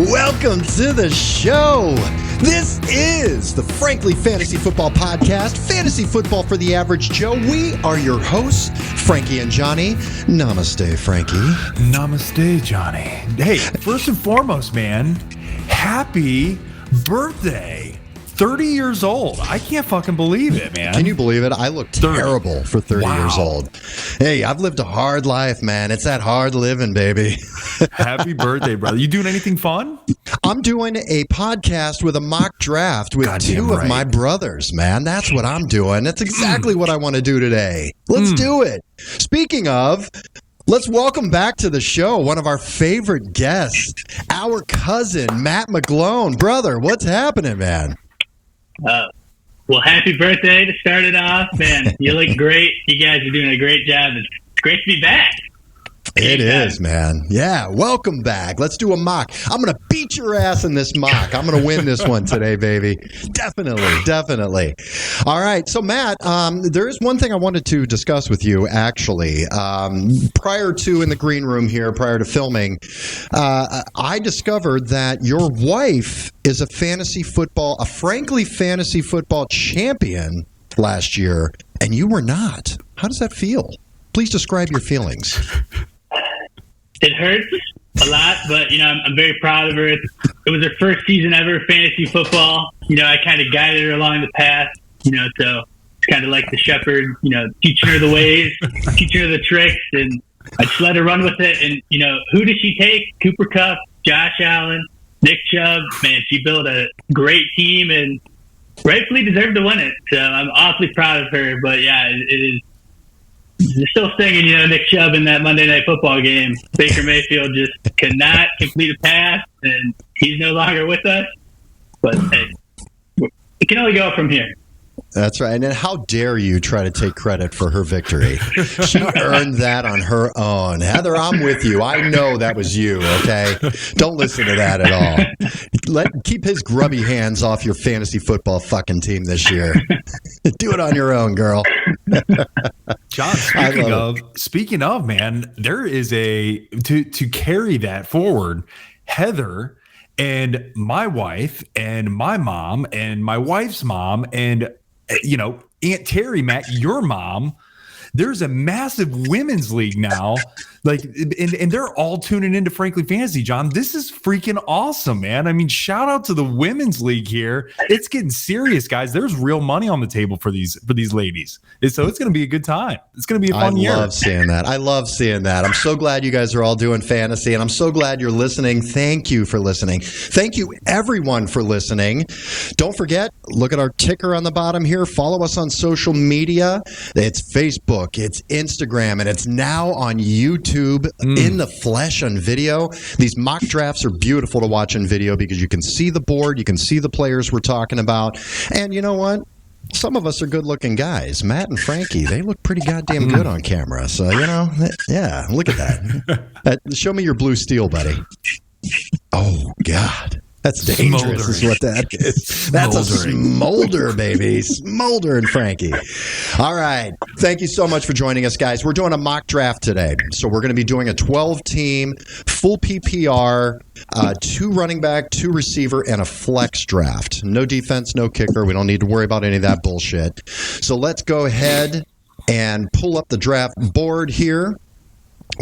Welcome to the show. This is the Frankly Fantasy Football Podcast, fantasy football for the average Joe. We are your hosts, Frankie and Johnny. Namaste, Frankie. Namaste, Johnny. Hey, first and foremost, man, happy birthday. 30 years old. I can't fucking believe it, man. Can you believe it? I look terrible for 30 years old. Hey, I've lived a hard life, man. It's that hard living, baby. Happy birthday, brother. You doing anything fun? I'm doing a podcast with a mock draft with two of my brothers, man. That's what I'm doing. That's exactly what I want to do today. Let's do it. Speaking of, let's welcome back to the show one of our favorite guests, our cousin, Matt McGlone. Brother, what's happening, man? Well, happy birthday to start it off, man. You look great. You guys are doing a great job. It's great to be back. It is, man. Yeah, welcome back. Let's do a mock. I'm going to beat your ass in this mock. I'm going to win this one today, baby. Definitely. All right. So, Matt, there is one thing I wanted to discuss with you, actually. Prior to in the green room here, prior to filming, I discovered that your wife is a Frankly fantasy football champion last year, and you were not. How does that feel? Please describe your feelings. It hurts a lot, but, I'm very proud of her. It was her first season ever fantasy football. I kind of guided her along the path, so it's kind of like the shepherd, teaching her the ways, teaching her the tricks, and I just let her run with it. And, who did she take? Cooper Kupp, Josh Allen, Nick Chubb. Man, she built a great team and rightfully deserved to win it. So I'm awfully proud of her. But, yeah, it is. Still singing, Nick Chubb in that Monday Night Football game. Baker Mayfield just could not complete a pass, and he's no longer with us. But, hey, it can only go up from here. That's right. And then how dare you try to take credit for her victory? She earned that on her own. Heather, I'm with you. I know that was you, okay? Don't listen to that at all. Keep his grubby hands off your fantasy football fucking team this year. Do it on your own, girl. John, speaking of, man, there is to carry that forward, Heather and my wife and my mom and my wife's mom and Aunt Terry, Matt, your mom, there's a massive women's league now. And they're all tuning into Frankly Fantasy, John. This is freaking awesome, man. I mean, shout out to the women's league here. It's getting serious, guys. There's real money on the table for these ladies. So it's going to be a good time. It's going to be a fun year. I love seeing that. I'm so glad you guys are all doing fantasy, and I'm so glad you're listening. Thank you for listening. Thank you, everyone, for listening. Don't forget, look at our ticker on the bottom here. Follow us on social media. It's Facebook, it's Instagram, and it's now on YouTube. In the flesh on video. These mock drafts are beautiful to watch in video because you can see the board, you can see the players we're talking about, and you know what? Some of us are good-looking guys. Matt and Frankie, they look pretty goddamn good on camera. So, yeah, look at that. Show me your blue steel, buddy. Oh, God. That's dangerous is what that is. That's a smolder, baby. Smoldering, Frankie. All right. Thank you so much for joining us, guys. We're doing a mock draft today. So we're going to be doing a 12-team, full PPR, 2 running back, 2 receiver, and a flex draft. No defense, no kicker. We don't need to worry about any of that bullshit. So let's go ahead and pull up the draft board here.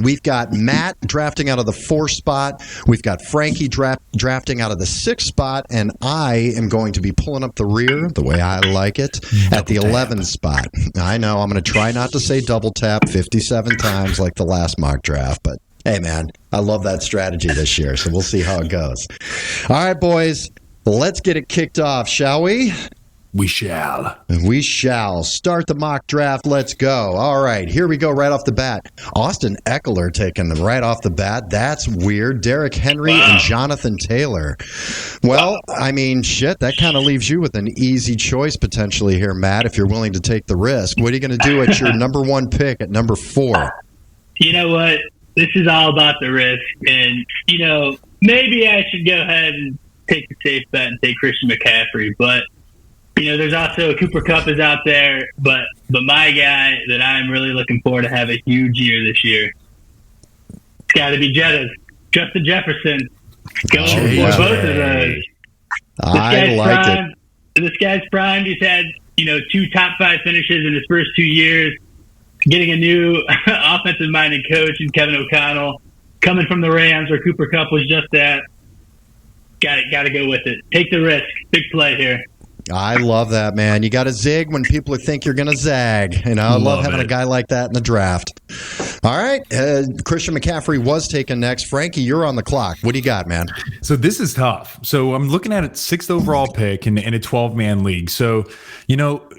We've got Matt drafting out of the 4 spot. We've got Frankie drafting out of the 6 spot. And I am going to be pulling up the rear, the way I like it, at the 11 spot. I know I'm going to try not to say double tap 57 times like the last mock draft. But, hey, man, I love that strategy this year. So we'll see how it goes. All right, boys, let's get it kicked off, shall we? We shall. We shall. Start the mock draft. Let's go. All right. Here we go right off the bat. Austin Eckler taken right off the bat. That's weird. Derrick Henry and Jonathan Taylor. Well, I mean, shit, that kind of leaves you with an easy choice potentially here, Matt, if you're willing to take the risk. What are you going to do at your number 1 pick at number 4? You know what? This is all about the risk. And, maybe I should go ahead and take the safe bet and take Christian McCaffrey. But there's also Cooper Kupp is out there, but my guy that I'm really looking forward to have a huge year this year, it's got to be Justin Jefferson. Going for both of those. I like it. This guy's primed. He's had 2 top 5 finishes in his first 2 years. Getting a new offensive-minded coach in Kevin O'Connell, coming from the Rams, where Cooper Kupp was just that. Got to go with it. Take the risk. Big play here. I love that, man. You got to zig when people think you're going to zag. I love having a guy like that in the draft. All right. Christian McCaffrey was taken next. Frankie, you're on the clock. What do you got, man? So this is tough. So I'm looking at a 6th overall pick in a 12-man league. So,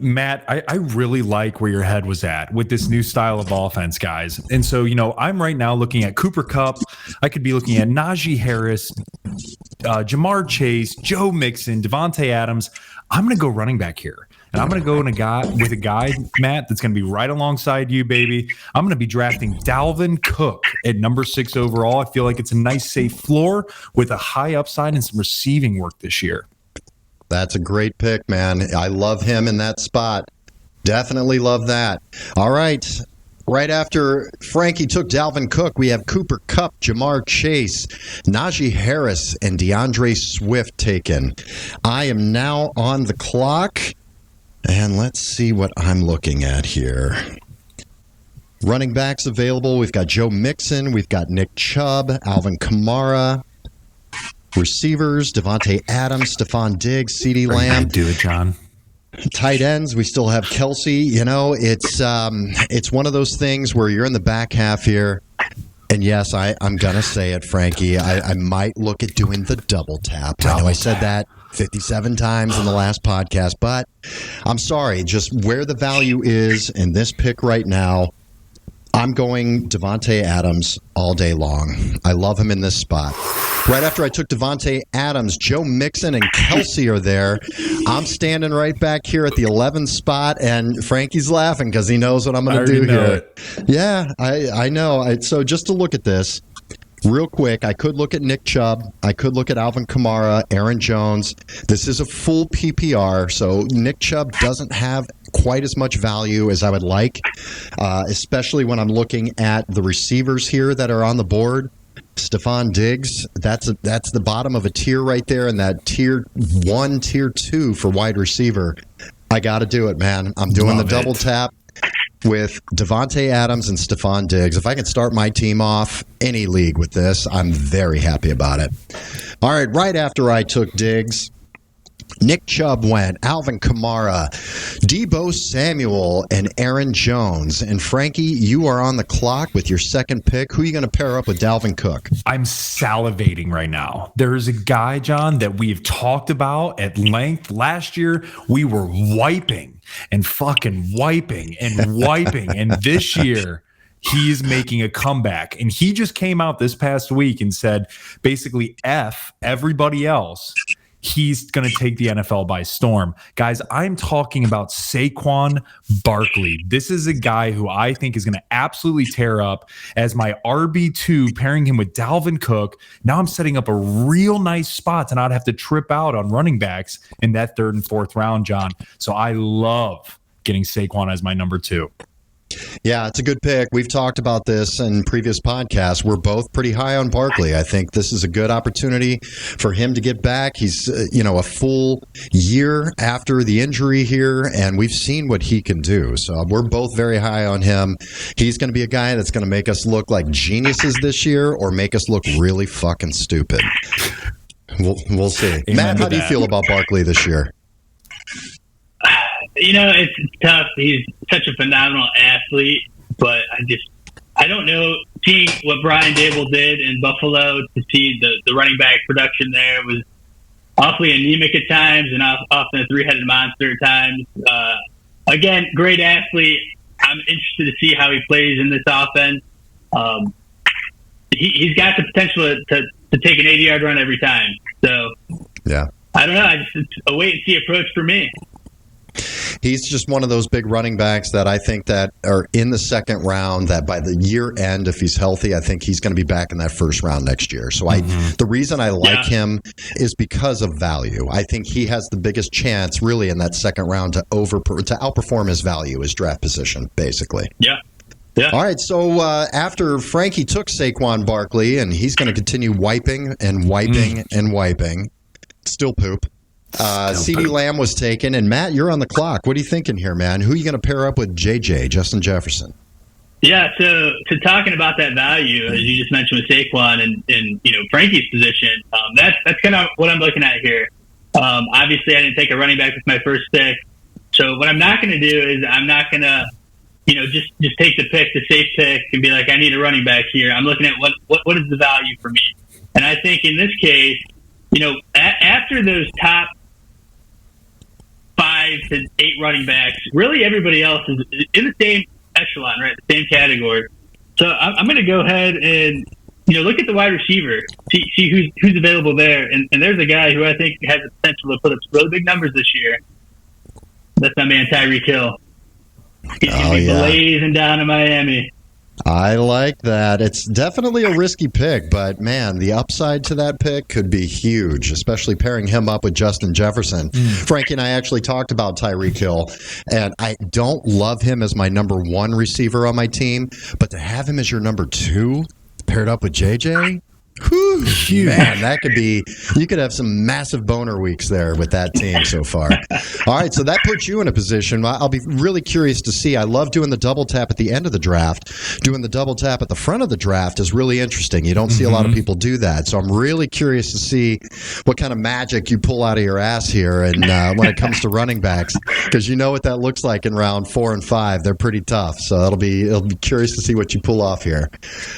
Matt, I really like where your head was at with this new style of offense, guys. And so, I'm right now looking at Cooper Kupp. I could be looking at Najee Harris, Jamar Chase, Joe Mixon, Devontae Adams. I'm going to go running back here. And I'm going to go with a guy, Matt, that's going to be right alongside you, baby. I'm going to be drafting Dalvin Cook at number 6 overall. I feel like it's a nice, safe floor with a high upside and some receiving work this year. That's a great pick, man. I love him in that spot. Definitely love that. All right. Right after Frankie took Dalvin Cook, we have Cooper Kupp, Jamar Chase, Najee Harris, and DeAndre Swift taken. I am now on the clock, and let's see what I'm looking at here. Running backs available. We've got Joe Mixon. We've got Nick Chubb, Alvin Kamara. Receivers, Devontae Adams, Stephon Diggs, CeeDee Lamb. Do it, John. Tight ends, we still have Kelsey. It's one of those things where you're in the back half here. And yes, I'm going to say it, Frankie. I might look at doing the double tap. I know I said that 57 times in the last podcast, but I'm sorry. Just where the value is in this pick right now, I'm going Devontae Adams all day long. I love him in this spot. Right after I took Devontae Adams, Joe Mixon and Kelsey are there. I'm standing right back here at the 11th spot, and Frankie's laughing because he knows what I'm going to do here. Yeah, I know. So just to look at this, real quick, I could look at Nick Chubb. I could look at Alvin Kamara, Aaron Jones. This is a full PPR, so Nick Chubb doesn't have quite as much value as I would like, especially when I'm looking at the receivers here that are on the board. Stephon Diggs, that's the bottom of a tier right there, and that tier 1, tier 2 for wide receiver. I got to do it, man. I'm doing the double tap with Devontae Adams and Stephon Diggs. If I can start my team off any league with this, I'm very happy about it. All right after I took Diggs, Nick Chubb went, Alvin Kamara, Deebo Samuel, and Aaron Jones. And Frankie, you are on the clock with your second pick. Who are you going to pair up with Dalvin Cook? I'm salivating right now. There's a guy, John, that we've talked about at length. Last year, we were wiping and fucking wiping and wiping. And this year, he's making a comeback. And he just came out this past week and said, basically, F everybody else. He's going to take the NFL by storm. Guys, I'm talking about Saquon Barkley. This is a guy who I think is going to absolutely tear up as my RB2, pairing him with Dalvin Cook. Now I'm setting up a real nice spot to not have to trip out on running backs in that 3rd and 4th round, John. So I love getting Saquon as my number 2. Yeah, it's a good pick. We've talked about this in previous podcasts. We're both pretty high on Barkley. I think this is a good opportunity for him to get back. He's, a full year after the injury here, and we've seen what he can do. So we're both very high on him. He's going to be a guy that's going to make us look like geniuses this year or make us look really fucking stupid. We'll see. Amen. Matt, how do you feel about Barkley this year? It's tough. He's such a phenomenal athlete, but I don't know. Seeing what Brian Dable did in Buffalo, to see the running back production there was awfully anemic at times and often a 3-headed monster at times. Again, great athlete. I'm interested to see how he plays in this offense. He's got the potential to take an 80-yard run every time. So, yeah, I don't know. It's a wait-and-see approach for me. He's just one of those big running backs that I think that are in the second round that by the year end, if he's healthy, I think he's going to be back in that first round next year. So the reason I like him is because of value. I think he has the biggest chance really in that second round to outperform his value, his draft position, basically. Yeah. Yeah. All right, so after Frankie took Saquon Barkley, and he's going to continue wiping and wiping and wiping, still poop. CeeDee Lamb was taken, and Matt, you're on the clock. What are you thinking here, man? Who are you going to pair up with JJ, Justin Jefferson? Yeah, so talking about that value, as you just mentioned with Saquon and Frankie's position, that's kind of what I'm looking at here. Obviously, I didn't take a running back with my first pick. So what I'm not going to do is I'm not going to, just take the safe pick, and be like, I need a running back here. I'm looking at what is the value for me. And I think in this case, after those top 5 to 8 running backs, really everybody else is in the same echelon, right? The same category. So I'm going to go ahead and look at the wide receiver, see who's available there, and there's a guy who I think has the potential to put up really big numbers this year. That's my man Tyreek Hill. He's going to be blazing down in Miami. I like that. It's definitely a risky pick, but man, the upside to that pick could be huge, especially pairing him up with Justin Jefferson. Frankie and I actually talked about Tyreek Hill, and I don't love him as my number 1 receiver on my team, but to have him as your number 2 paired up with JJ, whew, man, that could be, you could have some massive boner weeks there with that team so far. All right, so that puts you in a position. I'll be really curious to see. I love doing the double tap at the end of the draft. Doing the double tap at the front of the draft is really interesting. You don't see a lot of people do that. So I'm really curious to see what kind of magic you pull out of your ass here and when it comes to running backs, because you know what that looks like in round 4 and 5. They're pretty tough. So it'll be curious to see what you pull off here.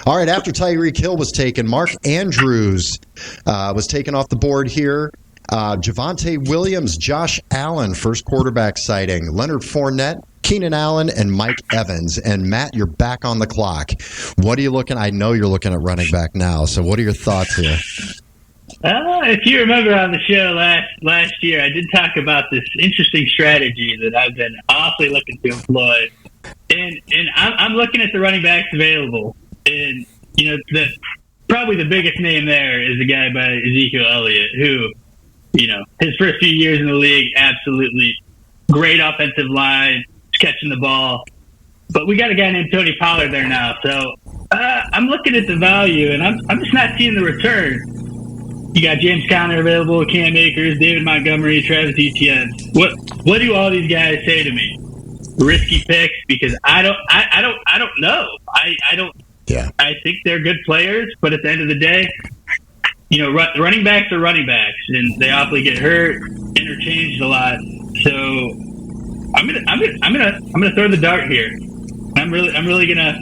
All right, after Tyreek Hill was taken, Mark Andrews was taken off the board here. Javonte Williams, Josh Allen, first quarterback sighting. Leonard Fournette, Keenan Allen, and Mike Evans. And Matt, you're back on the clock. What are you looking? I know you're looking at running back now. So what are your thoughts here? If you remember on the show last year, I did talk about this interesting strategy that I've been awfully looking to employ. And I'm looking at the running backs available. And, probably the biggest name there is a guy by Ezekiel Elliott, who, his first few years in the league, absolutely great offensive line, catching the ball. But we got a guy named Tony Pollard there now. So I'm looking at the value, and I'm just not seeing the return. You got James Conner available, Cam Akers, David Montgomery, Travis Etienne. What do all these guys say to me? Risky picks, because I don't know. I don't. Yeah. I think they're good players, but at the end of the day, running backs are running backs, and they awfully get hurt, interchanged a lot. So I'm gonna throw the dart here. I'm really gonna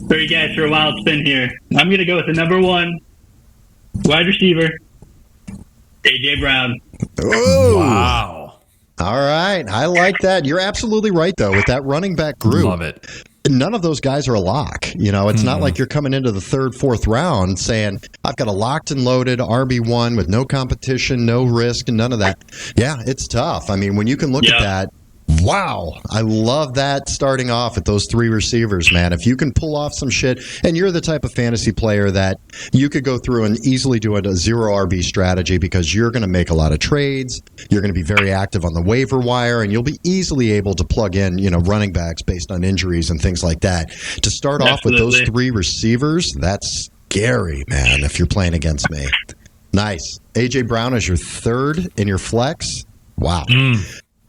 throw you guys for a wild spin here. I'm gonna go with the number 1 wide receiver, AJ Brown. Oh wow! All right, I like that. You're absolutely right, though, with that running back group. Love it. None of those guys are a lock. It's not like you're coming into the 3rd, 4th round saying, I've got a locked and loaded RB1 with no competition, no risk, and none of that. Yeah, it's tough. I mean, when you can look at that, wow, I love that starting off at those 3 receivers, man. If you can pull off some shit, and you're the type of fantasy player that you could go through and easily do a 0 RB strategy because you're going to make a lot of trades, you're going to be very active on the waiver wire, and you'll be easily able to plug in, running backs based on injuries and things like that. To start off with those 3 receivers, that's scary, man, if you're playing against me. Nice. A.J. Brown is your 3rd in your flex. Wow.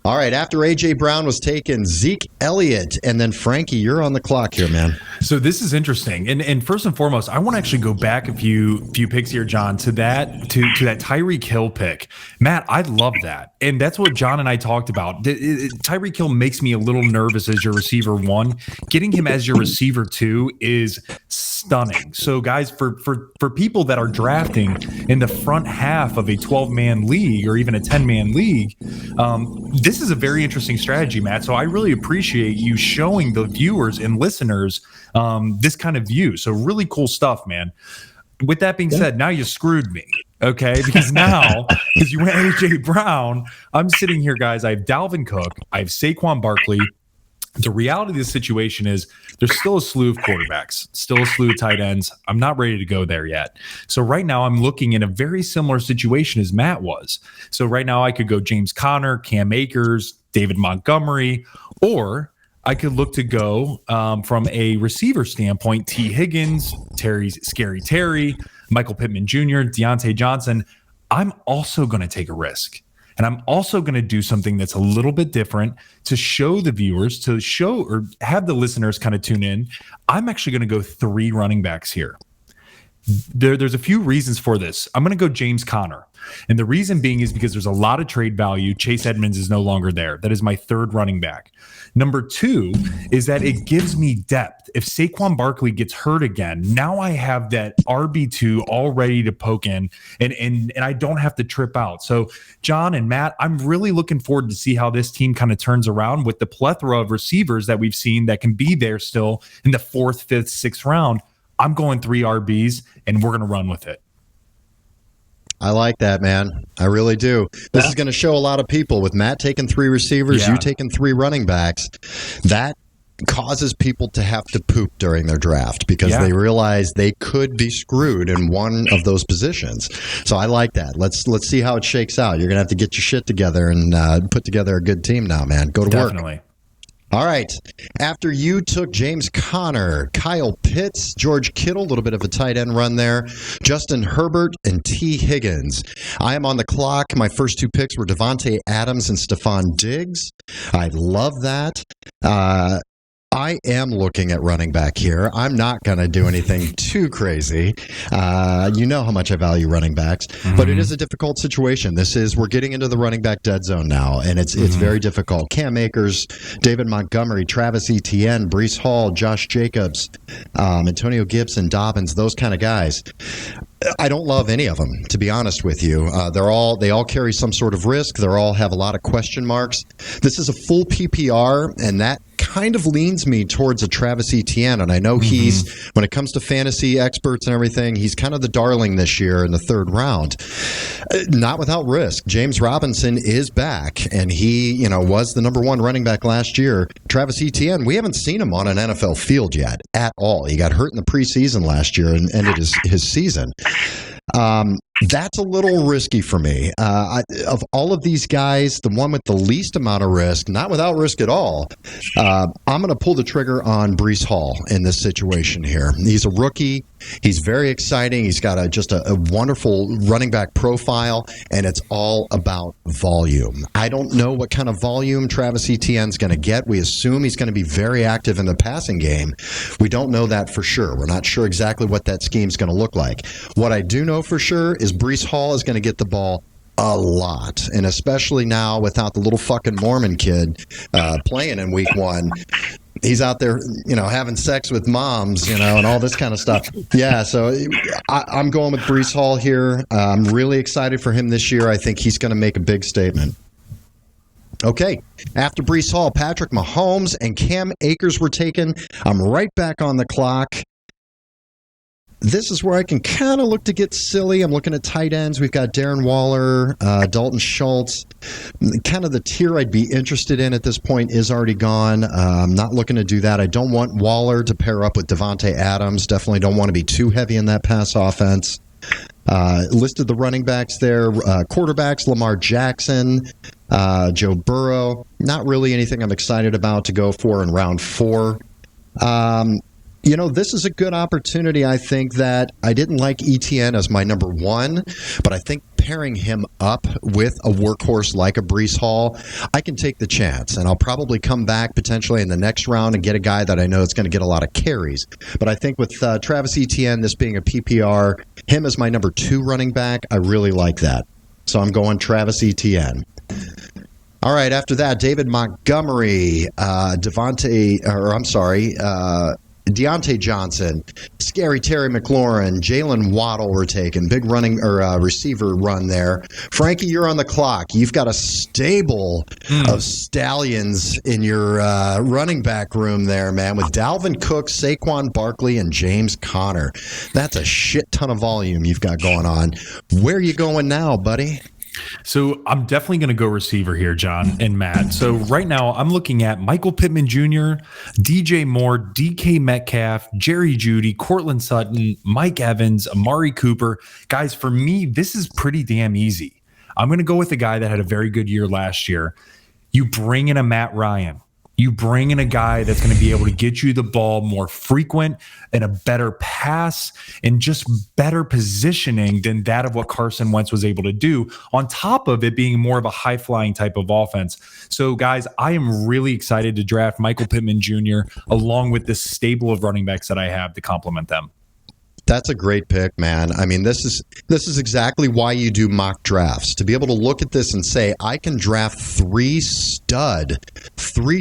All right, after A.J. Brown was taken, Zeke Elliott, and then Frankie, you're on the clock here, man. So this is interesting, and first and foremost, I want to actually go back a few picks here, John, to that Tyreek Hill pick. Matt, I love that, and that's what John and I talked about. Tyreek Hill makes me a little nervous as your receiver 1. Getting him as your receiver 2 is stunning. So, guys, for people that are drafting in the front half of a 12-man league or even a 10-man league, this is a very interesting strategy, Matt. So I really appreciate you showing the viewers and listeners this kind of view. So really cool stuff, man. With that being said, now you screwed me, okay? Because now, because you went A.J. Brown, I'm sitting here, guys. I have Dalvin Cook. I have Saquon Barkley. The reality of the situation is there's still a slew of quarterbacks, still a slew of tight ends. I'm not ready to go there yet. So right now I'm looking in a very similar situation as Matt was. So right now I could go James Conner, Cam Akers, David Montgomery, or I could look to go from a receiver standpoint, T. Higgins, Scary Terry, Michael Pittman Jr., Deontay Johnson. I'm also going to take a risk. And I'm also going to do something that's a little bit different to show the viewers, to show or have the listeners kind of tune in. I'm actually going to go 3 running backs here. There's a few reasons for this. I'm going to go James Conner. And the reason being is because there's a lot of trade value. Chase Edmonds is no longer there. That is my 3rd running back. Number 2 is that it gives me depth. If Saquon Barkley gets hurt again, now I have that RB2 all ready to poke in and I don't have to trip out. So John and Matt, I'm really looking forward to see how this team kind of turns around with the plethora of receivers that we've seen that can be there still in the 4th, 5th, 6th round. I'm going 3 RBs and we're going to run with it. I like that, man. I really do. This is going to show a lot of people with Matt taking 3 receivers, you taking 3 running backs. That causes people to have to poop during their draft because they realize they could be screwed in one of those positions. So I like that. Let's see how it shakes out. You're going to have to get your shit together and put together a good team now, man. Go to work. All right. After you took James Conner, Kyle Pitts, George Kittle, a little bit of a tight end run there, Justin Herbert, and T. Higgins. I am on the clock. My first 2 picks were Devontae Adams and Stephon Diggs. I love that. I am looking at running back here. I'm not going to do anything too crazy. You know how much I value running backs, but it is a difficult situation. We're getting into the running back dead zone now, and it's very difficult. Cam Akers, David Montgomery, Travis Etienne, Breece Hall, Josh Jacobs, Antonio Gibson, Dobbins, those kind of guys. I don't love any of them, to be honest with you. They all carry some sort of risk. They all have a lot of question marks. This is a full PPR, and that kind of leans me towards a Travis Etienne. And I know when it comes to fantasy experts and everything, he's kind of the darling this year in the 3rd round. Not without risk. James Robinson is back, and he, was the number 1 running back last year. Travis Etienne, we haven't seen him on an NFL field yet at all. He got hurt in the preseason last year and ended his season. That's a little risky for me. Of all of these guys, the one with the least amount of risk, not without risk at all, I'm going to pull the trigger on Breece Hall in this situation here. He's a rookie. He's very exciting. He's got just a wonderful running back profile, and it's all about volume. I don't know what kind of volume Travis Etienne's going to get. We assume he's going to be very active in the passing game. We don't know that for sure. We're not sure exactly what that scheme's going to look like. What I do know for sure is Breece Hall is going to get the ball a lot, and especially now without the little fucking Mormon kid playing in week 1. He's out there, having sex with moms, and all this kind of stuff. Yeah, so I'm going with Breece Hall here. I'm really excited for him this year. I think he's going to make a big statement. Okay, after Breece Hall, Patrick Mahomes and Cam Akers were taken. I'm right back on the clock. This is where I can kind of look to get silly. I'm looking at tight ends. We've got Darren Waller, Dalton Schultz. Kind of the tier I'd be interested in at this point is already gone. I'm not looking to do that. I don't want Waller to pair up with Devontae Adams. Definitely don't want to be too heavy in that pass offense. Listed the running backs there. Quarterbacks, Lamar Jackson, Joe Burrow. Not really anything I'm excited about to go for in round 4. This is a good opportunity. I think that I didn't like Etienne as my number 1, but I think pairing him up with a workhorse like a Breece Hall, I can take the chance. And I'll probably come back potentially in the next round and get a guy that I know is going to get a lot of carries. But I think with Travis Etienne, this being a PPR, him as my number 2 running back, I really like that. So I'm going Travis Etienne. All right, after that, David Montgomery, Deontay Johnson, Scary Terry McLaurin, Jalen Waddle were taken. Big receiver run there. Frankie, you're on the clock. You've got a stable of stallions in your running back room there, man, with Dalvin Cook, Saquon Barkley, and James Conner. That's a shit ton of volume you've got going on. Where are you going now, buddy? So I'm definitely going to go receiver here, John and Matt. So right now I'm looking at Michael Pittman Jr., DJ Moore, DK Metcalf, Jerry Jeudy, Cortland Sutton, Mike Evans, Amari Cooper. Guys, for me, this is pretty damn easy. I'm going to go with a guy that had a very good year last year. You bring in a Matt Ryan. You bring in a guy that's going to be able to get you the ball more frequent and a better pass and just better positioning than that of what Carson Wentz was able to do, on top of it being more of a high-flying type of offense. So, guys, I am really excited to draft Michael Pittman Jr. along with this stable of running backs that I have to complement them. That's a great pick, man. I mean, this is exactly why you do mock drafts, to be able to look at this and say, I can draft 3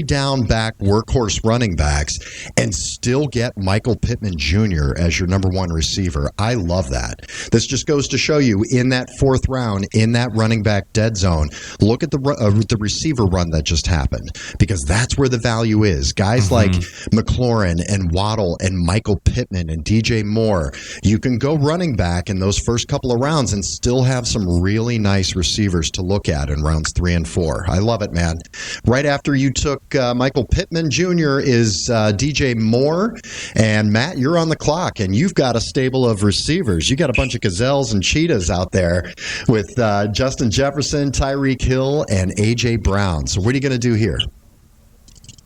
down back workhorse running backs and still get Michael Pittman Jr. as your number 1 receiver. I love that. This just goes to show you, in that 4th round, in that running back dead zone, look at the receiver run that just happened, because that's where the value is. Guys like McLaurin and Waddle and Michael Pittman and DJ Moore, you can go running back in those first couple of rounds and still have some really nice receivers to look at in rounds 3 and 4. I love it, man. Right after you took Michael Pittman Jr. is DJ Moore. And Matt, you're on the clock, and you've got a stable of receivers. You got a bunch of gazelles and cheetahs out there with Justin Jefferson, Tyreek Hill, and A.J. Brown. So what are you going to do here?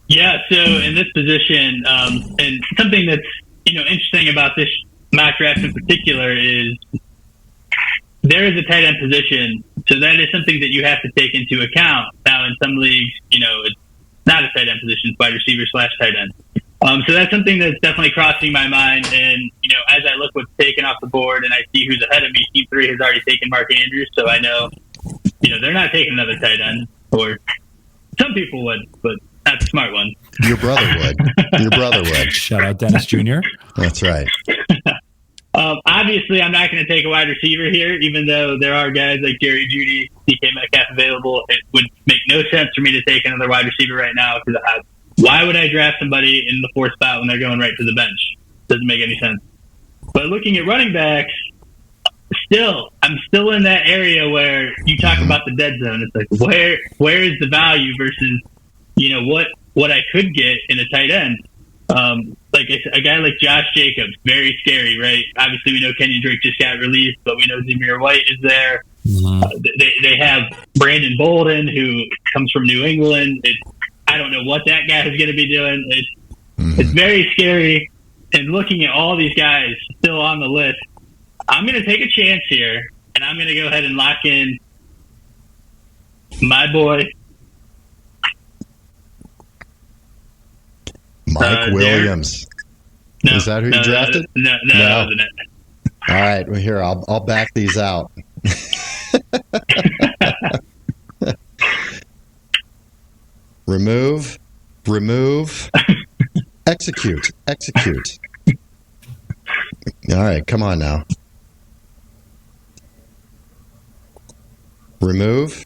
Yeah, so in this position, and something that's interesting about this mock draft in particular is there is a tight end position, so that is something that you have to take into account. Now, in some leagues, it's not a tight end position, it's wide receiver / tight end. So that's something that's definitely crossing my mind. And as I look what's taken off the board and I see who's ahead of me, Team 3 has already taken Mark Andrews, so I know they're not taking another tight end, or some people would, but not the smart one. Your brother would. Your brother would. Shout out Dennis Jr. That's right. Obviously, I'm not going to take a wide receiver here, even though there are guys like Jerry Jeudy, DK Metcalf available. It would make no sense for me to take another wide receiver right now, because why would I draft somebody in the 4th spot when they're going right to the bench? Doesn't make any sense. But looking at running backs, I'm still in that area where you talk about the dead zone. It's like, where is the value versus what I could get in a tight end? Like a guy like Josh Jacobs, very scary, right? Obviously, we know Kenyon Drake just got released, but we know Zamir White is there. They have Brandon Bolden, who comes from New England. I don't know what that guy is going to be doing. It's very scary. And looking at all these guys still on the list, I'm going to take a chance here, and I'm going to go ahead and lock in my boy, Mike Williams. No, is that who you drafted? No, that wasn't it. All right, well, here, I'll back these out. Remove, execute. All right, come on now. Remove.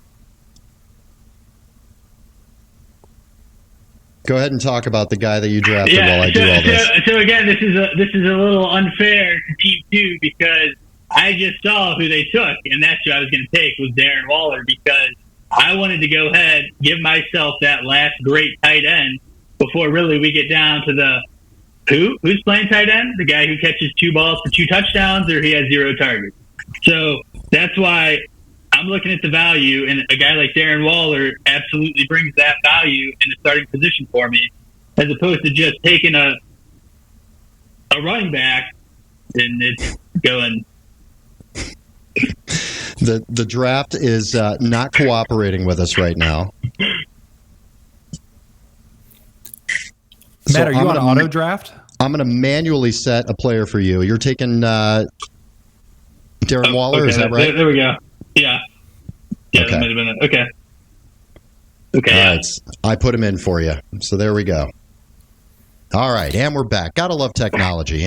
Go ahead and talk about the guy that you drafted while I do all this. So again, this is a little unfair to Team 2, because I just saw who they took, and that's who I was going to take, was Darren Waller, because I wanted to go ahead, give myself that last great tight end before really we get down to the who's playing tight end? The guy who catches 2 balls for 2 touchdowns, or he has 0 targets. So that's why I'm looking at the value, and a guy like Darren Waller absolutely brings that value in the starting position for me, as opposed to just taking a running back and it's going. The draft is not cooperating with us right now. Matt, are you on auto draft? I'm going to manually set a player for you. You're taking Darren Waller, okay, is that right? There we go. Yeah. Yeah, Okay. that might have been it. Okay. Okay. All Yeah. right. I put him in for you. So there we go. All right, and we're back. Gotta love technology,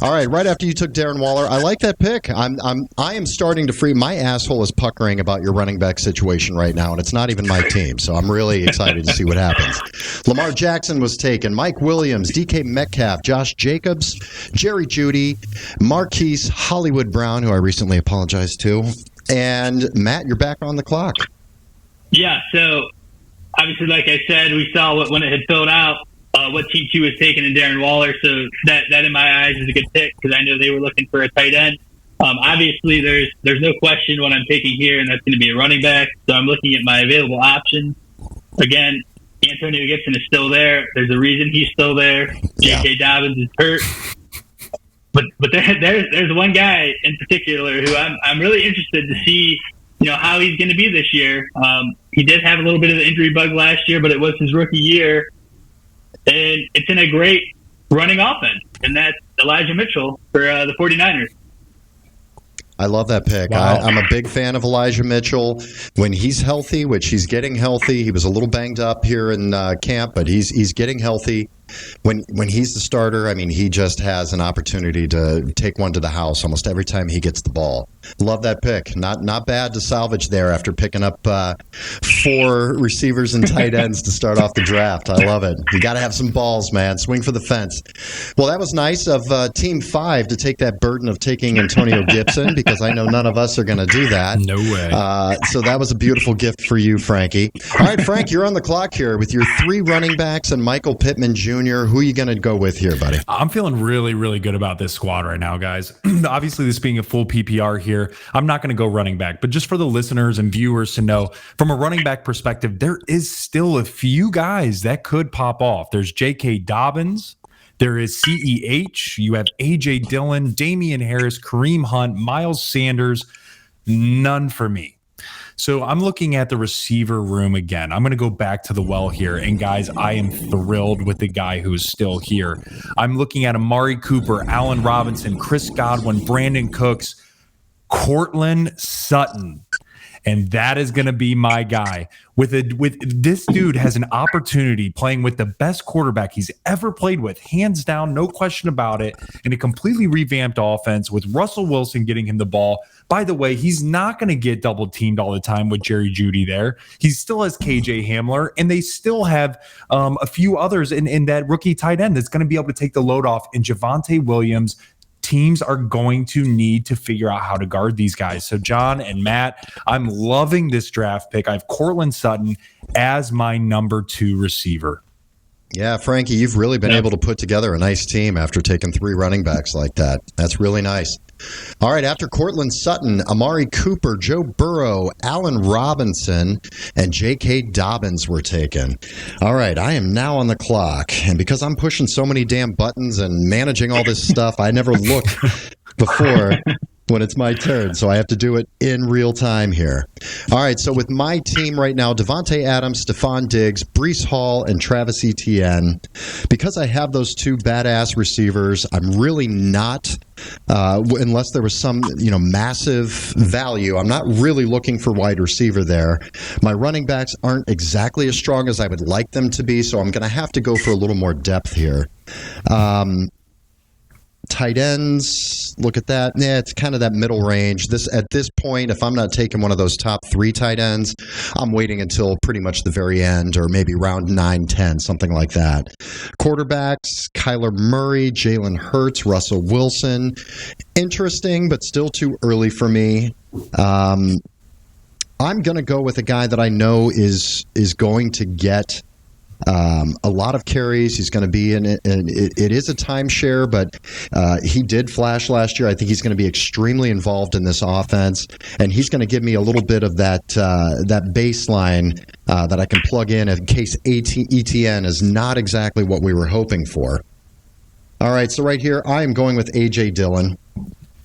All right, right after you took Darren Waller, I like that pick. I am starting to free. My asshole is puckering about your running back situation right now, and it's not even my team. So I'm really excited to see what happens. Lamar Jackson was taken. Mike Williams, DK Metcalf, Josh Jacobs, Jerry Jeudy, Marquise Hollywood Brown, who I recently apologized to, and Matt. You're back on the clock. Yeah. So obviously, like I said, we saw when it had filled out. What Team 2 was taking in Darren Waller, so that in my eyes is a good pick, because I know they were looking for a tight end. Obviously, there's no question what I'm taking here, and that's going to be a running back. So I'm looking at my available options. Again, Antonio Gibson is still there. There's a reason he's still there. J.K. Dobbins is hurt. But there's one guy in particular who I'm really interested to see, how he's going to be this year. He did have a little bit of the injury bug last year, but it was his rookie year. And it's in a great running offense, and that's Elijah Mitchell for the 49ers. I love that pick. Wow. I'm a big fan of Elijah Mitchell. When he's healthy, which he's getting healthy, he was a little banged up here in camp, but he's getting healthy. When he's the starter, I mean, he just has an opportunity to take one to the house almost every time he gets the ball. Love that pick. Not bad to salvage there after picking up 4 receivers and tight ends to start off the draft. I love it. You got to have some balls, man. Swing for the fence. Well, that was nice of Team 5 to take that burden of taking Antonio Gibson, because I know none of us are going to do that. No way. So that was a beautiful gift for you, Frankie. All right, Frank, you're on the clock here with your 3 running backs and Michael Pittman Jr. Who are you going to go with here, buddy? I'm feeling really, really good about this squad right now, guys. Obviously, this being a full PPR here, I'm not going to go running back, but just for the listeners and viewers to know, from a running back perspective, there is still a few guys that could pop off. There's J.K. Dobbins. There is CEH. You have A.J. Dillon, Damian Harris, Kareem Hunt, Miles Sanders. None for me. So I'm looking at the receiver room again. I'm going to go back to the well here. And guys, I am thrilled with the guy who's still here. I'm looking at Amari Cooper, Allen Robinson, Chris Godwin, Brandon Cooks, Courtland Sutton. And that is going to be my guy. With this dude has an opportunity playing with the best quarterback he's ever played with, hands down, no question about it, in a completely revamped offense with Russell Wilson getting him the ball. By the way, he's not going to get double teamed all the time with Jerry Jeudy there. He still has KJ Hamler, and they still have a few others in that rookie tight end that's going to be able to take the load off. And Javonte Williams, teams are going to need to figure out how to guard these guys. So John and Matt, I'm loving this draft pick. I have Courtland Sutton as my number 2 receiver. Yeah, Frankie, you've really been able to put together a nice team after taking 3 running backs like that. That's really nice. All right, after Courtland Sutton, Amari Cooper, Joe Burrow, Allen Robinson, and J.K. Dobbins were taken. All right, I am now on the clock, and because I'm pushing so many damn buttons and managing all this stuff, I never look before when it's my turn, so I have to do it in real time here. All right, so with my team right now, Devontae Adams, Stephon Diggs, Breece Hall, and Travis Etienne, because I have those 2 badass receivers, I'm really not, unless there was some massive value, I'm not really looking for wide receiver there. My running backs aren't exactly as strong as I would like them to be, so I'm going to have to go for a little more depth here. Tight ends, look at that. Yeah, it's kind of that middle range. At this point, if I'm not taking one of those top 3 tight ends, I'm waiting until pretty much the very end, or maybe round 9, 10, something like that. Quarterbacks, Kyler Murray, Jalen Hurts, Russell Wilson. Interesting, but still too early for me. I'm going to go with a guy that I know is going to get a lot of carries. He's going to be in it, and it is a timeshare, but he did flash last year. I think he's going to be extremely involved in this offense, and he's going to give me a little bit of that baseline that I can plug in case ETN is not exactly what we were hoping for. All right, so right here, I am going with A.J. Dillon.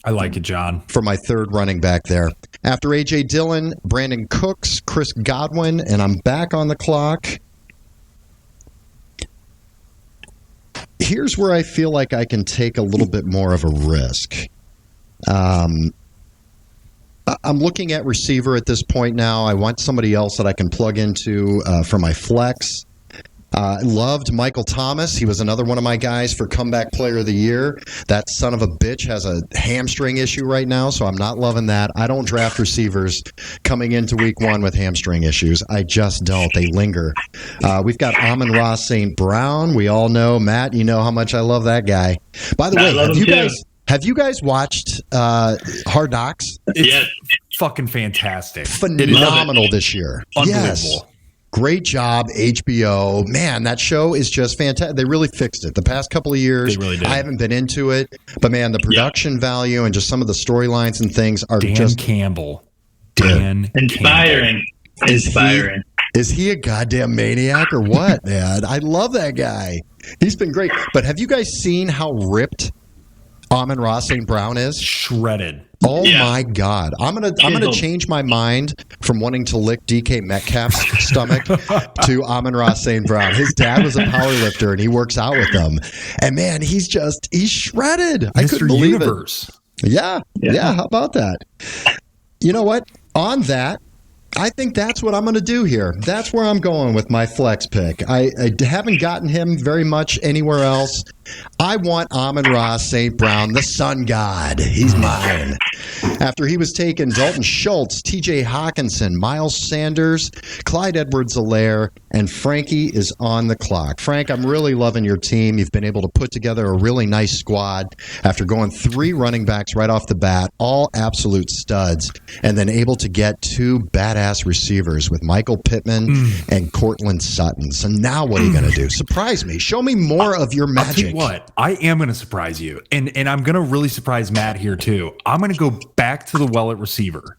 I like it, John. For my 3rd running back there. After A.J. Dillon, Brandon Cooks, Chris Godwin, and I'm back on the clock. Here's where I feel like I can take a little bit more of a risk. I'm looking at receiver at this point now. I want somebody else that I can plug into for my flex. Loved Michael Thomas. He was another one of my guys for comeback player of the year. That son of a bitch has a hamstring issue right now, so I'm not loving that. I don't draft receivers coming into week 1 with hamstring issues. I just don't. They linger. We've got Amon-Ra St. Brown. We all know, Matt, you know how much I love that guy. By the way, have you guys watched Hard Knocks? It's fucking fantastic. Phenomenal this year. Unbelievable. Yes. Great job, HBO. Man, that show is just fantastic. They really fixed it. The past couple of years, they really did. I haven't been into it, but man, the production value and just some of the storylines and things are Dan just Campbell. Inspiring. Is he a goddamn maniac or what, man? I love that guy. He's been great. But have you guys seen how ripped Amon-Ra St. Brown is? Shredded. Oh my God! I'm gonna change my mind from wanting to lick DK Metcalf's stomach to Amon-Ra St. Brown. His dad was a power lifter and he works out with them. And man, he's shredded. Mr. I couldn't believe Universe. it. Yeah. How about that? You know what? On that, I think that's what I'm going to do here. That's where I'm going with my flex pick. I haven't gotten him very much anywhere else. I want Amon-Ra St. Brown, the sun god. He's mine. After he was taken, Dalton Schultz, TJ Hawkinson, Miles Sanders, Clyde Edwards-Helaire, and Frankie is on the clock. Frank, I'm really loving your team. You've been able to put together a really nice squad after going 3 running backs right off the bat, all absolute studs, and then able to get 2 badass receivers with Michael Pittman and Cortland Sutton. So now what are you going to do? Surprise me. Show me more of your magic. I'll tell you what, I am going to surprise you. And I'm going to really surprise Matt here too. I'm going to go back to the well at receiver.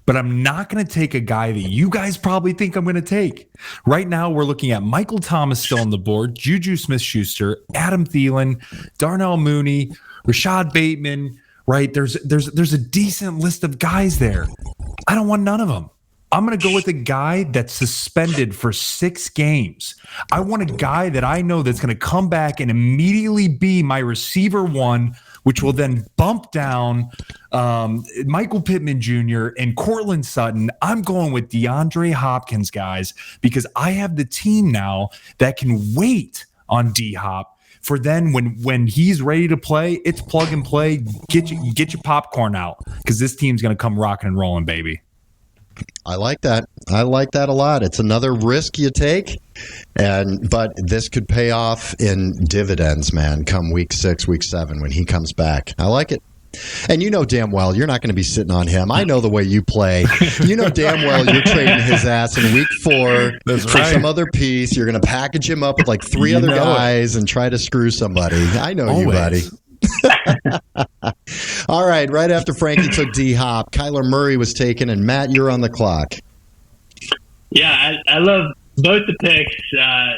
But I'm not going to take a guy that you guys probably think I'm going to take. Right now, we're looking at Michael Thomas still on the board, Juju Smith-Schuster, Adam Thielen, Darnell Mooney, Rashad Bateman. Right? There's a decent list of guys there. I don't want none of them. I'm going to go with a guy that's suspended for 6 games. I want a guy that I know that's going to come back and immediately be my receiver 1, which will then bump down Michael Pittman Jr. and Cortland Sutton. I'm going with DeAndre Hopkins, guys, because I have the team now that can wait on D-Hop for then when he's ready to play, it's plug and play. Get your popcorn out because this team's going to come rocking and rolling, baby. I like that. I like that a lot. It's another risk you take, but this could pay off in dividends, man, come week 6, week 7 when he comes back. I like it. And you know damn well you're not going to be sitting on him. I know the way you play. You know damn well you're trading his ass in week 4 for some other piece. You're going to package him up with like 3 other guys and try to screw somebody. I know you, buddy. All right after Frankie took D-Hop, Kyler Murray was taken, and Matt, you're on the clock. Yeah, I love both the picks. I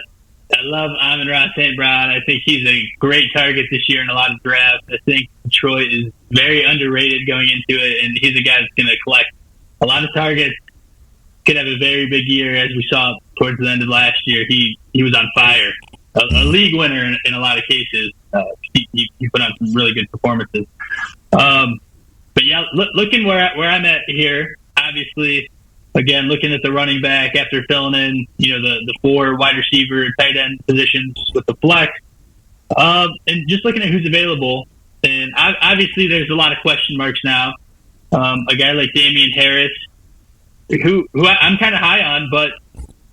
love Amon-Ra St. Brown. I think he's a great target this year in a lot of drafts. I think Detroit is very underrated going into it, and he's a guy that's going to collect a lot of targets. Could have a very big year, as we saw towards the end of last year. He was on fire. A league winner in a lot of cases. He put on some really good performances. But yeah, looking where I'm at here, obviously, again, looking at the running back after filling in, the 4 wide receiver, tight end positions with the flex, and just looking at who's available. And obviously, there's a lot of question marks now. A guy like Damian Harris, who I'm kind of high on, but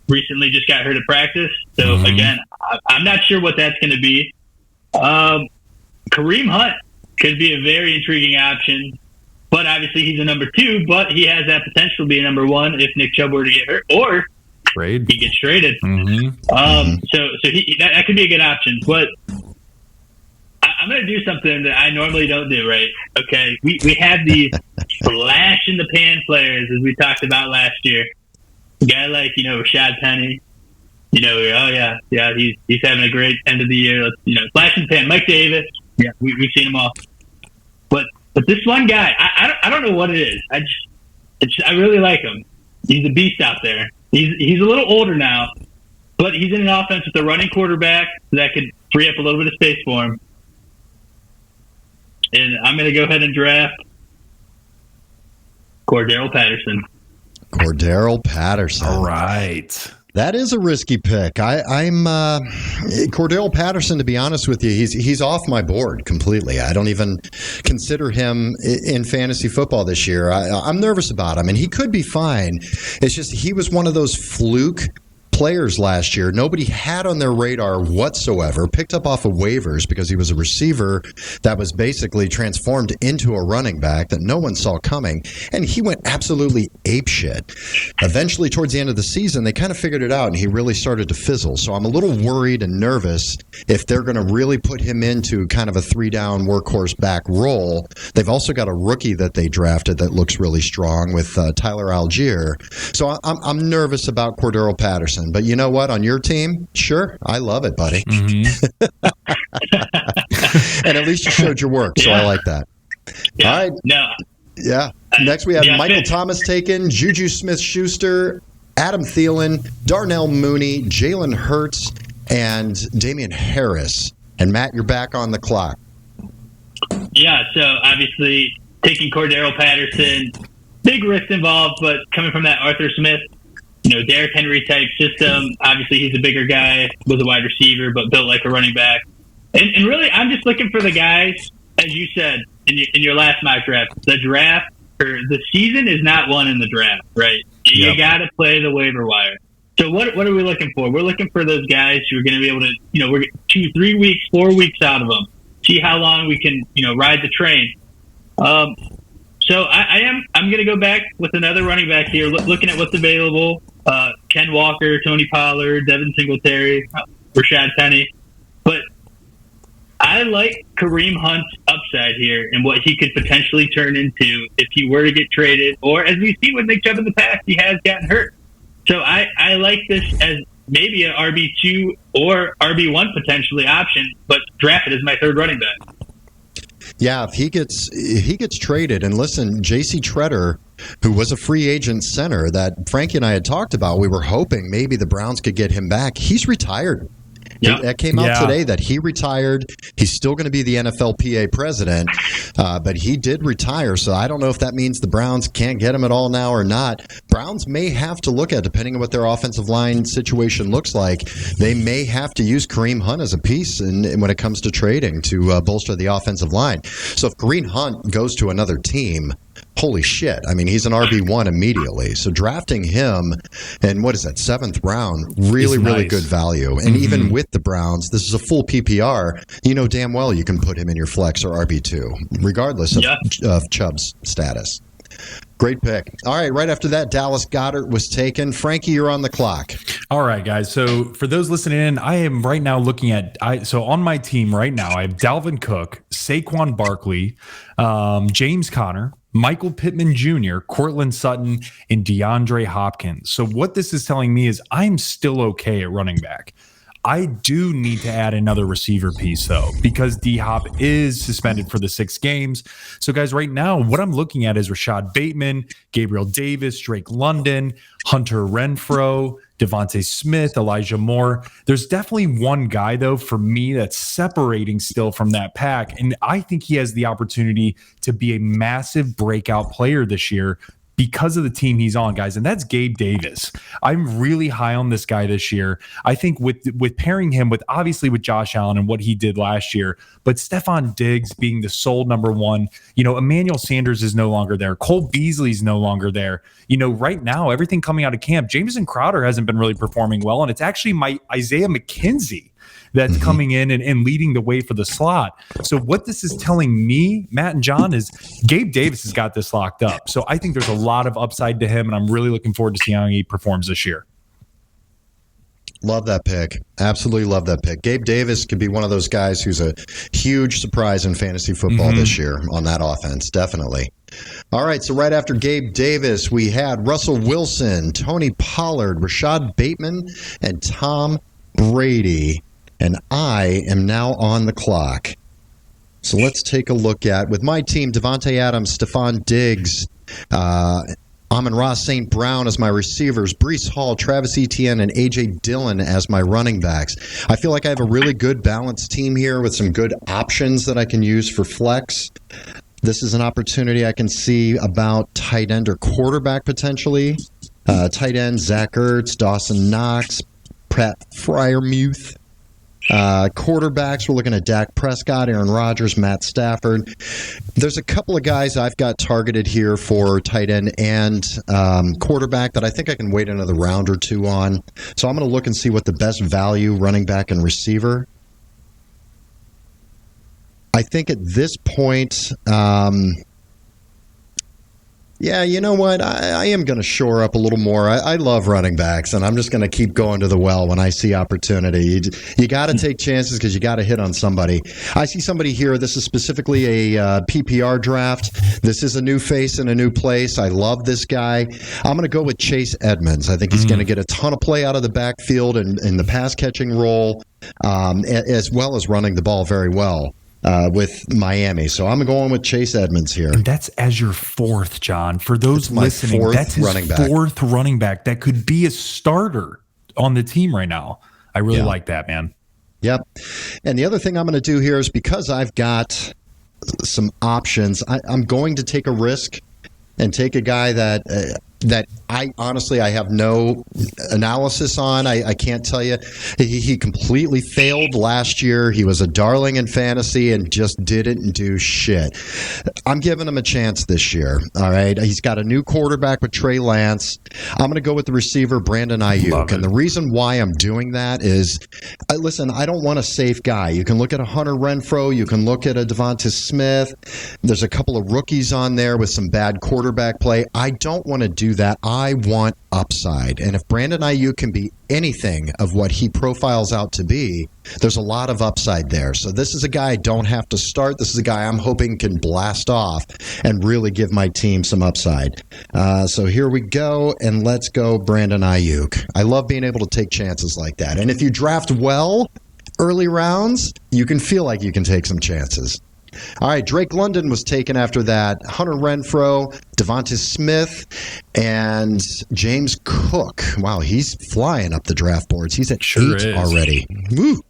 recently just got hurt at practice. So again, I'm not sure what that's going to be. Kareem Hunt could be a very intriguing option, but obviously he's a number 2, but he has that potential to be a number 1 if Nick Chubb were to get hurt or he gets traded. So that could be a good option, but I'm going to do something that I normally don't do, right? Okay. We have these flash in the pan players, as we talked about last year. A guy like, Rashad Penny, he's having a great end of the year. Flash in the pan. Mike Davis, we've seen them all. But this one guy, I don't know what it is. I really like him. He's a beast out there. He's a little older now, but he's in an offense with a running quarterback that could free up a little bit of space for him. And I'm going to go ahead and draft Cordarrelle Patterson. All right. That is a risky pick. I'm Cordarrelle Patterson, to be honest with you, he's off my board completely. I don't even consider him in fantasy football this year. I'm nervous about him, and he could be fine. It's just he was one of those fluke players last year nobody had on their radar whatsoever, picked up off of waivers because he was a receiver that was basically transformed into a running back that no one saw coming, and he went absolutely apeshit. Eventually, towards the end of the season, they kind of figured it out, and he really started to fizzle. So I'm a little worried and nervous if they're going to really put him into kind of a 3-down workhorse back role. They've also got a rookie that they drafted that looks really strong with Tyler Algier. So I'm nervous about Cordero Patterson. But you know what? On your team, sure, I love it, buddy. Mm-hmm. And at least you showed your work, so I like that. Yeah. All right. No. Yeah. Next we have Michael Thomas taken, Juju Smith-Schuster, Adam Thielen, Darnell Mooney, Jalen Hurts, and Damian Harris. And Matt, you're back on the clock. Yeah, so obviously taking Cordero Patterson, big risk involved, but coming from that Arthur Smith, Derrick Henry type system, obviously he's a bigger guy, was a wide receiver, but built like a running back. And really, I'm just looking for the guys, as you said in your last mock draft, the season is not won in the draft, right? You got to play the waiver wire. So what are we looking for? We're looking for those guys who are going to be able to, we're 2, 3 weeks, 4 weeks out of them. See how long we can, ride the train. So I'm going to go back with another running back here, looking at what's available. Ken Walker, Tony Pollard, Devin Singletary, Rashad Penny. But I like Kareem Hunt's upside here and what he could potentially turn into if he were to get traded. Or as we've seen with Nick Chubb in the past, he has gotten hurt. So I like this as maybe an RB2 or RB1 potentially option, but drafted as my third running back. Yeah, if he gets traded, and listen, J.C. Treader, who was a free agent center that Frankie and I had talked about, we were hoping maybe the Browns could get him back. He's retired. Yep. That came out today that he retired. He's still going to be the NFLPA president, but he did retire. So I don't know if that means the Browns can't get him at all now or not. Browns may have to look at, depending on what their offensive line situation looks like, they may have to use Kareem Hunt as a piece when it comes to trading to bolster the offensive line. So if Kareem Hunt goes to another team, holy shit. I mean, he's an RB1 immediately. So drafting him in, what is that, 7th round, really good value. And even with the Browns, this is a full PPR. You know damn well you can put him in your flex or RB2, regardless of Chubb's status. Great pick. All right after that, Dallas Goedert was taken. Frankie, you're on the clock. All right, guys. So for those listening in, I am right now looking at so on my team right now, I have Dalvin Cook, Saquon Barkley, James Conner, Michael Pittman Jr., Cortland Sutton, and DeAndre Hopkins. So what this is telling me is I'm still okay at running back. I do need to add another receiver piece, though, because D-Hop is suspended for the 6 games. So, guys, right now, what I'm looking at is Rashad Bateman, Gabriel Davis, Drake London, Hunter Renfrow, Devontae Smith, Elijah Moore. There's definitely one guy, though, for me that's separating still from that pack, and I think he has the opportunity to be a massive breakout player this year because of the team he's on, guys, and that's Gabe Davis. I'm really high on this guy this year. I think with pairing him with Josh Allen and what he did last year, but Stephon Diggs being the sole number one, Emmanuel Sanders is no longer there. Cole Beasley's no longer there. Right now, everything coming out of camp, Jamison Crowder hasn't been really performing well, and it's actually my Isaiah McKenzie that's coming in and leading the way for the slot. So what this is telling me, Matt and John, is Gabe Davis has got this locked up. So I think there's a lot of upside to him, and I'm really looking forward to seeing how he performs this year. Love that pick. Absolutely love that pick. Gabe Davis could be one of those guys who's a huge surprise in fantasy football this year on that offense, definitely. All right, so right after Gabe Davis, we had Russell Wilson, Tony Pollard, Rashad Bateman, and Tom Brady. And I am now on the clock. So let's take a look at, with my team, Devontae Adams, Stephon Diggs, Amon-Ra St. Brown as my receivers, Breece Hall, Travis Etienne, and A.J. Dillon as my running backs. I feel like I have a really good balanced team here with some good options that I can use for flex. This is an opportunity I can see about tight end or quarterback potentially. Tight end, Zach Ertz, Dawson Knox, Pat Freiermuth. Quarterbacks, we're looking at Dak Prescott, Aaron Rodgers, Matt Stafford. There's a couple of guys I've got targeted here for tight end and quarterback that I think I can wait another round or two on. So I'm going to look and see what the best value running back and receiver. I think at this point, yeah, you know what? I am going to shore up a little more. I love running backs, and I'm just going to keep going to the well when I see opportunity. You got to take chances because you got to hit on somebody. I see somebody here. This is specifically a PPR draft. This is a new face in a new place. I love this guy. I'm going to go with Chase Edmonds. I think he's going to get a ton of play out of the backfield and in the pass-catching role, as well as running the ball very well. With Miami. So I'm going with Chase Edmonds here. And that's as your fourth, John. For those listening, that's his fourth running back that could be a starter on the team right now. I really like that, man. Yep. And the other thing I'm going to do here is because I've got some options, I'm going to take a risk and take a guy that I honestly have no analysis on. I can't tell you. He completely failed last year. He was a darling in fantasy and just didn't do shit. I'm giving him a chance this year. All right. He's got a new quarterback with Trey Lance. I'm going to go with the receiver, Brandon Ayuk. And the reason why I'm doing that is, listen, I don't want a safe guy. You can look at a Hunter Renfrow. You can look at a Devonta Smith. There's a couple of rookies on there with some bad quarterback play. I don't want to do that. I want upside. And if Brandon Ayuk can be anything of what he profiles out to be, there's a lot of upside there. So this is a guy I don't have to start. This is a guy I'm hoping can blast off and really give my team some upside. So here we go, and let's go Brandon Ayuk. I love being able to take chances like that. And if you draft well early rounds, you can feel like you can take some chances. All right, Drake London was taken after that. Hunter Renfrow, Devonta Smith, and James Cook. Wow, he's flying up the draft boards. He's at 8 already. Woo.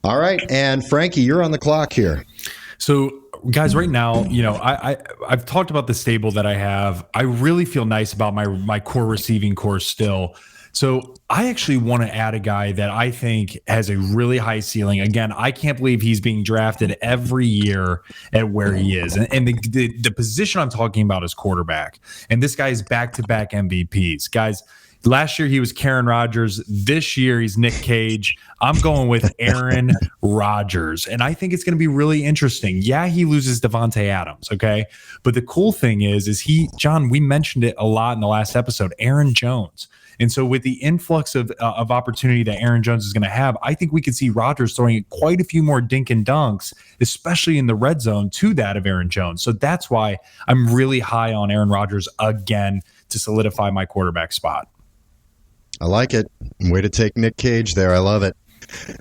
All right, and Frankie, you're on the clock here. So, guys, right now, you know, I've talked about the stable that I have. I really feel nice about my core receiving core still. So I actually want to add a guy that I think has a really high ceiling. Again, I can't believe he's being drafted every year at where he is. And the position I'm talking about is quarterback. And this guy is back-to-back MVPs. Guys, last year he was Aaron Rodgers. This year he's Nick Cage. I'm going with Aaron Rodgers. And I think it's going to be really interesting. Yeah, he loses Devontae Adams, okay? But the cool thing is John, we mentioned it a lot in the last episode, Aaron Jones. And so with the influx of opportunity that Aaron Jones is going to have, I think we could see Rodgers throwing quite a few more dink and dunks, especially in the red zone, to that of Aaron Jones. So that's why I'm really high on Aaron Rodgers again to solidify my quarterback spot. I like it. Way to take Nick Cage there. I love it.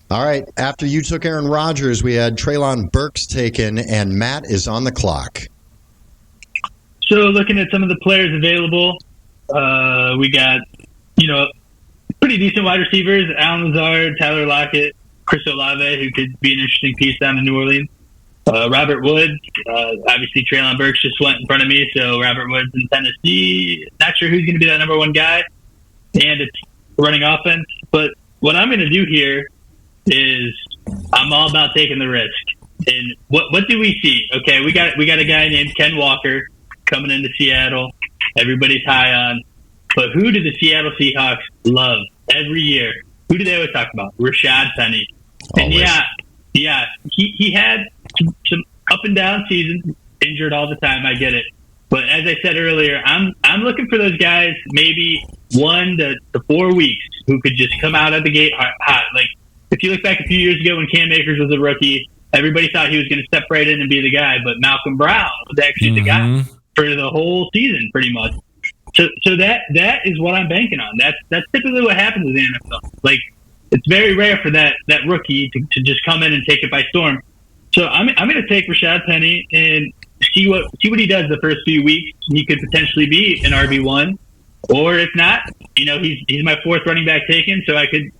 All right. After you took Aaron Rodgers, we had Treylon Burks taken, and Matt is on the clock. So looking at some of the players available, we got, pretty decent wide receivers: Alan Lazard, Tyler Lockett, Chris Olave, who could be an interesting piece down in New Orleans. Robert Woods, obviously Treylon Burks just went in front of me, so Robert Woods in Tennessee. Not sure who's going to be that number one guy, and it's running offense. But what I'm going to do here is I'm all about taking the risk. And what do we see? Okay, we got a guy named Ken Walker coming into Seattle. Everybody's high on. But who do the Seattle Seahawks love every year? Who do they always talk about? Rashad Penny. And yeah, he had some up and down seasons, injured all the time. I get it. But as I said earlier, I'm looking for those guys maybe 1 to 4 weeks who could just come out of the gate hot. Like if you look back a few years ago when Cam Akers was a rookie, everybody thought he was going to step right in and be the guy. But Malcolm Brown was actually the guy for the whole season, pretty much. So that is what I'm banking on. That's typically what happens in the NFL. Like it's very rare for that rookie to just come in and take it by storm. So I'm going to take Rashad Penny and see what he does the first few weeks. He could potentially be an RB1, or if not, he's my fourth running back taken, so I could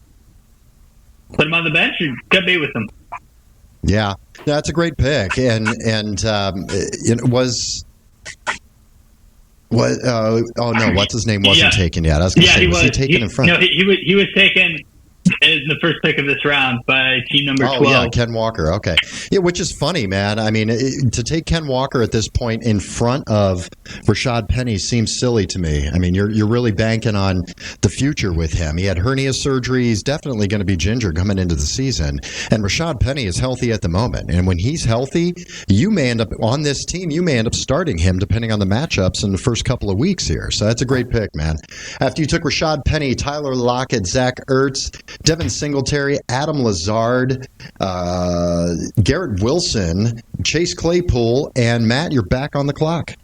put him on the bench and cut bait with him. Yeah, that's a great pick, and it was. What? Oh no! What's his name wasn't taken yet. I was going to say, was he taken in front? No, he was taken is the first pick of this round by team number 12. Oh, yeah, Ken Walker. Okay. Yeah, which is funny, man. I mean, to take Ken Walker at this point in front of Rashad Penny seems silly to me. I mean, you're really banking on the future with him. He had hernia surgery. He's definitely going to be ginger coming into the season. And Rashad Penny is healthy at the moment. And when he's healthy, you may end up on this team, you may end up starting him depending on the matchups in the first couple of weeks here. So that's a great pick, man. After you took Rashad Penny, Tyler Lockett, Zach Ertz, Devin Singletary, Adam Lazard, Garrett Wilson, Chase Claypool, and Matt, you're back on the clock.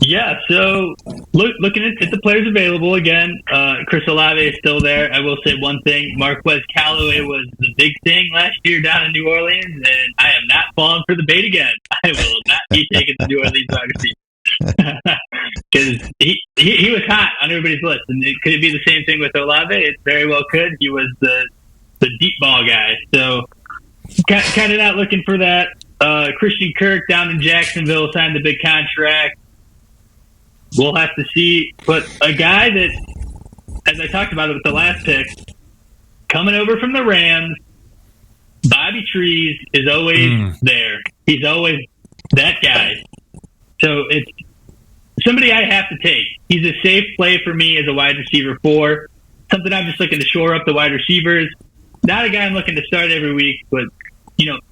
Yeah, so looking at the players available again, Chris Olave is still there. I will say one thing: Marquez Callaway was the big thing last year down in New Orleans, and I am not falling for the bait again. I will not be taking the New Orleans wide receiver because he was hot on everybody's list. And could it be the same thing with Olave? It very well could. He was the deep ball guy, so kind of not looking for that. Christian Kirk down in Jacksonville signed the big contract. We'll have to see. But a guy that, as I talked about it with the last pick, coming over from the Rams, Bobby Trees is always there. He's always that guy. So it's somebody I have to take. He's a safe play for me as a wide receiver 4. Something I'm just looking to shore up the wide receivers. Not a guy I'm looking to start every week, but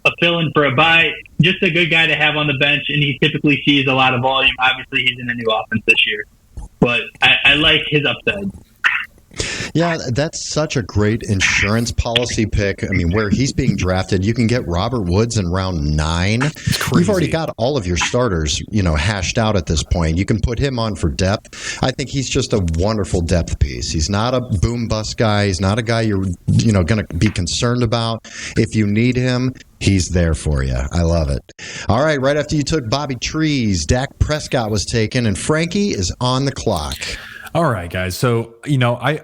a fill-in for a bye, just a good guy to have on the bench, and he typically sees a lot of volume. Obviously, he's in a new offense this year, but I like his upside. Yeah, that's such a great insurance policy pick. I mean, where he's being drafted, you can get Robert Woods in round 9. You've already got all of your starters, hashed out at this point. You can put him on for depth. I think he's just a wonderful depth piece. He's not a boom bust guy. He's not a guy you're, going to be concerned about. If you need him, he's there for you. I love it. All right, right after you took Bobby Trees, Dak Prescott was taken, and Frankie is on the clock. All right, guys. So, I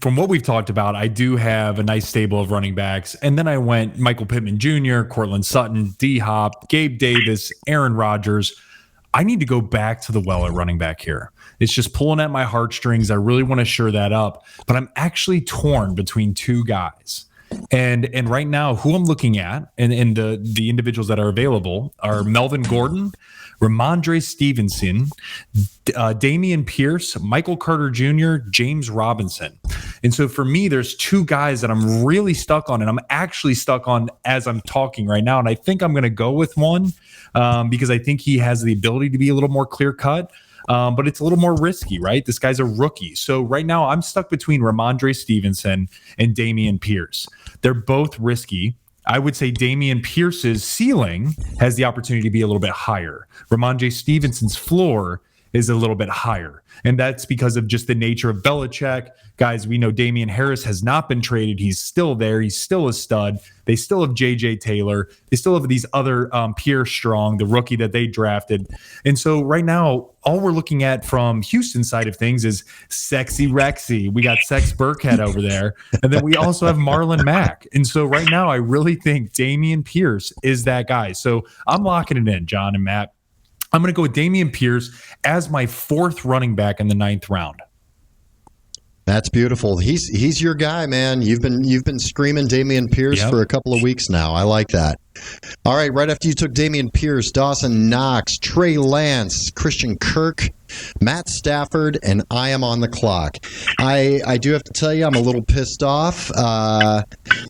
from what we've talked about, I do have a nice stable of running backs. And then I went Michael Pittman Jr., Cortland Sutton, D-Hop, Gabe Davis, Aaron Rodgers. I need to go back to the well at running back here. It's just pulling at my heartstrings. I really want to shore that up. But I'm actually torn between 2 guys. And right now, who I'm looking at and the individuals that are available are Melvin Gordon, Ramondre Stevenson, Damian Pierce, Michael Carter Jr., James Robinson. And so for me, there's 2 guys that I'm really stuck on, and I'm actually stuck on as I'm talking right now. And I think I'm going to go with one because I think he has the ability to be a little more clear-cut. But it's a little more risky, right? This guy's a rookie. So right now I'm stuck between Ramondre Stevenson and Damian Pierce. They're both risky. I would say Damian Pierce's ceiling has the opportunity to be a little bit higher. Ramondre Stevenson's floor is a little bit higher. And that's because of just the nature of Belichick. Guys, we know Damian Harris has not been traded. He's still there. He's still a stud. They still have J.J. Taylor. They still have these other Pierre Strong, the rookie that they drafted. And so right now, all we're looking at from Houston's side of things is Sexy Rexy. We got Sex Burkhead over there. And then we also have Marlon Mack. And so right now, I really think Damian Pierce is that guy. So I'm locking it in, John and Matt. I'm going to go with Damian Pierce as my 4th running back in the 9th round. That's beautiful. He's your guy, man. You've been screaming Damian Pierce for a couple of weeks now. I like that. All right, right after you took Damian Pierce, Dawson Knox, Trey Lance, Christian Kirk, Matt Stafford, and I am on the clock. I do have to tell you, I'm a little pissed off.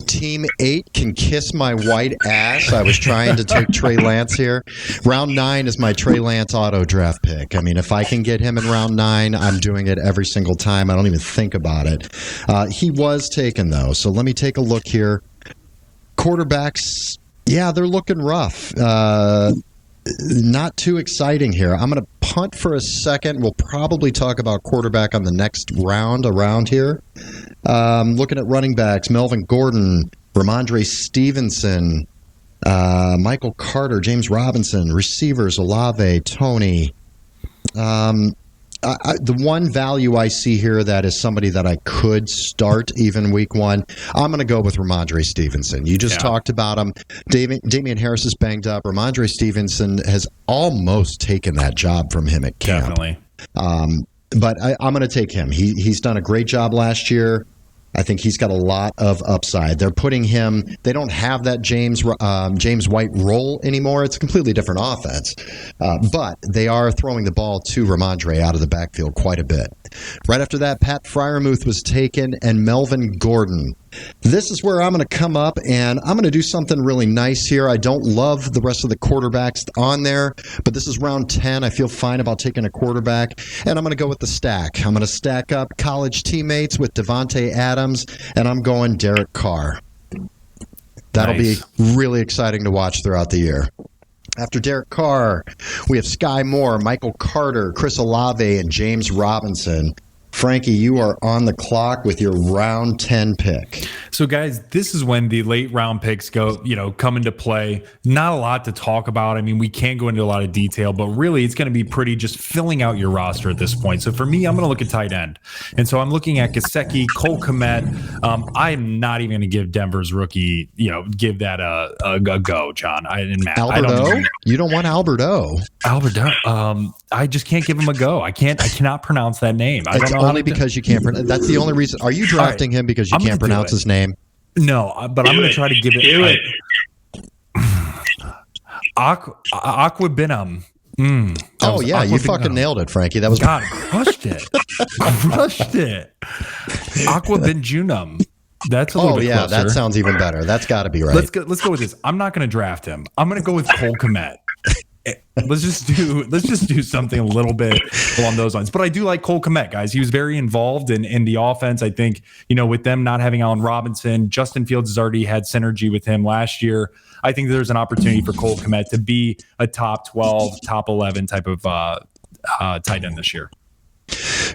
Team 8 can kiss my white ass. I was trying to take Trey Lance here. Round 9 is my Trey Lance auto draft pick. I mean, if I can get him in round 9, I'm doing it every single time. I don't even think about it. He was taken, though, so let me take a look here. Quarterbacks, yeah, they're looking rough. Not too exciting here. I'm going to punt for a second. We'll probably talk about quarterback on the next round around here. Looking at running backs, Melvin Gordon, Ramondre Stevenson, Michael Carter, James Robinson, receivers, Olave, Tony. The one value I see here that is somebody that I could start even week 1, I'm going to go with Ramondre Stevenson. You just talked about him. Damian Harris is banged up. Ramondre Stevenson has almost taken that job from him at camp. Definitely. but I'm going to take him. He's done a great job last year. I think he's got a lot of upside. They're putting him. They don't have that James White role anymore. It's a completely different offense, but they are throwing the ball to Ramondre out of the backfield quite a bit. Right after that, Pat Freiermuth was taken, and Melvin Gordon. This is where I'm going to come up, and I'm going to do something really nice here. I don't love the rest of the quarterbacks on there, but this is round 10. I feel fine about taking a quarterback, and I'm going to go with the stack. I'm going to stack up college teammates with Devontae Adams, and I'm going Derek Carr. That'll be really exciting to watch throughout the year. After Derek Carr, we have Sky Moore, Michael Carter, Chris Olave, and James Robinson. Frankie, you are on the clock with your round 10 pick. So, guys, this is when the late round picks come into play. Not a lot to talk about. I mean, we can't go into a lot of detail, but really it's going to be pretty just filling out your roster at this point. So for me, I'm going to look at tight end. And so I'm looking at Gesicki, Cole Kmet. I'm not even going to give Denver's rookie, give that a go, John. Alberto? You don't want Alberto. Alberto. I just can't give him a go. I cannot pronounce that name. I don't know. Only because you can't pronounce. That's the only reason. Are you drafting him because you can't pronounce his name? No, but I'm going to try to give it. Do it. Aquabinum. Oh yeah, you fucking nailed it, Frankie. That was God, crushed it. Crushed it. Aquabinjunum. That's a little bit closer. That sounds even better. That's got to be right. Let's go with this. I'm not going to draft him. I'm going to go with Cole Kmet. Let's just do something a little bit along those lines. But I do like Cole Kmet, guys. He was very involved in the offense. I think, with them not having Allen Robinson, Justin Fields has already had synergy with him last year. I think there's an opportunity for Cole Kmet to be a top 12, top 11 type of tight end this year.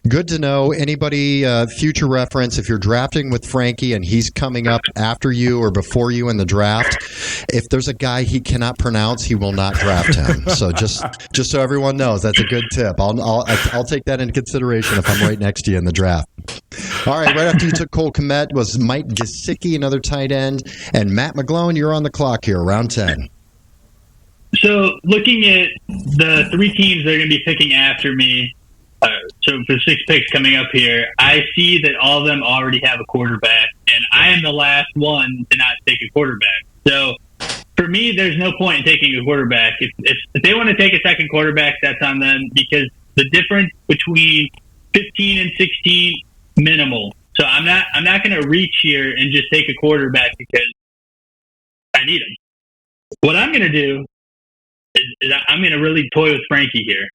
Good to know. Anybody, future reference, if you're drafting with Frankie and he's coming up after you or before you in the draft, if there's a guy he cannot pronounce, he will not draft him. So just so everyone knows, that's a good tip. I'll take that into consideration if I'm right next to you in the draft. All right, right after you took Cole Kmet was Mike Gesicki, another tight end, and Matt McGlone. You're on the clock here, round 10. So looking at the three teams that are going to be picking after me, so for 6 picks coming up here, I see that all of them already have a quarterback, and I am the last one to not take a quarterback. So for me, there's no point in taking a quarterback. If they want to take a second quarterback, that's on them, because the difference between 15 and 16, minimal. So I'm not going to reach here and just take a quarterback because I need him. What I'm going to do is I'm going to really toy with Frankie here.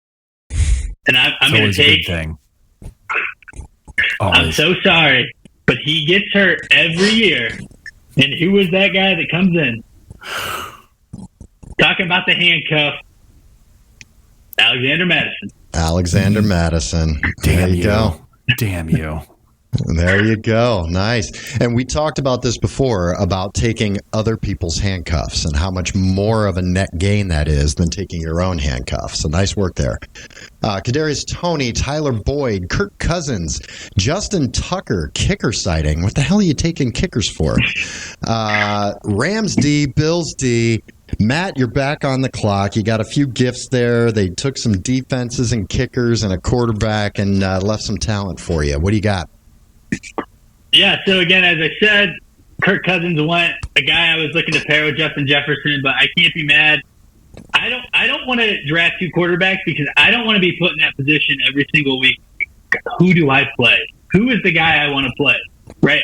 And I'm going to take. I'm so sorry, but he gets hurt every year. And who is that guy that comes in? Talking about the handcuff, Alexander Madison. Alexander Madison. There you go. Damn you. There you go. Nice. And we talked about this before about taking other people's handcuffs and how much more of a net gain that is than taking your own handcuffs. So nice work there. Kadarius Toney, Tyler Boyd, Kirk Cousins, Justin Tucker, kicker sighting. What the hell are you taking kickers for? Rams D, Bills D. Matt, you're back on the clock. You got a few gifts there. They took some defenses and kickers and a quarterback and left some talent for you. What do you got? Yeah, so again, as I said, Kirk Cousins went a guy I was looking to pair with Justin Jefferson, but I can't be mad. I don't want to draft 2 quarterbacks because I don't want to be put in that position every single week. Who do I play? Who is the guy I want to play? Right?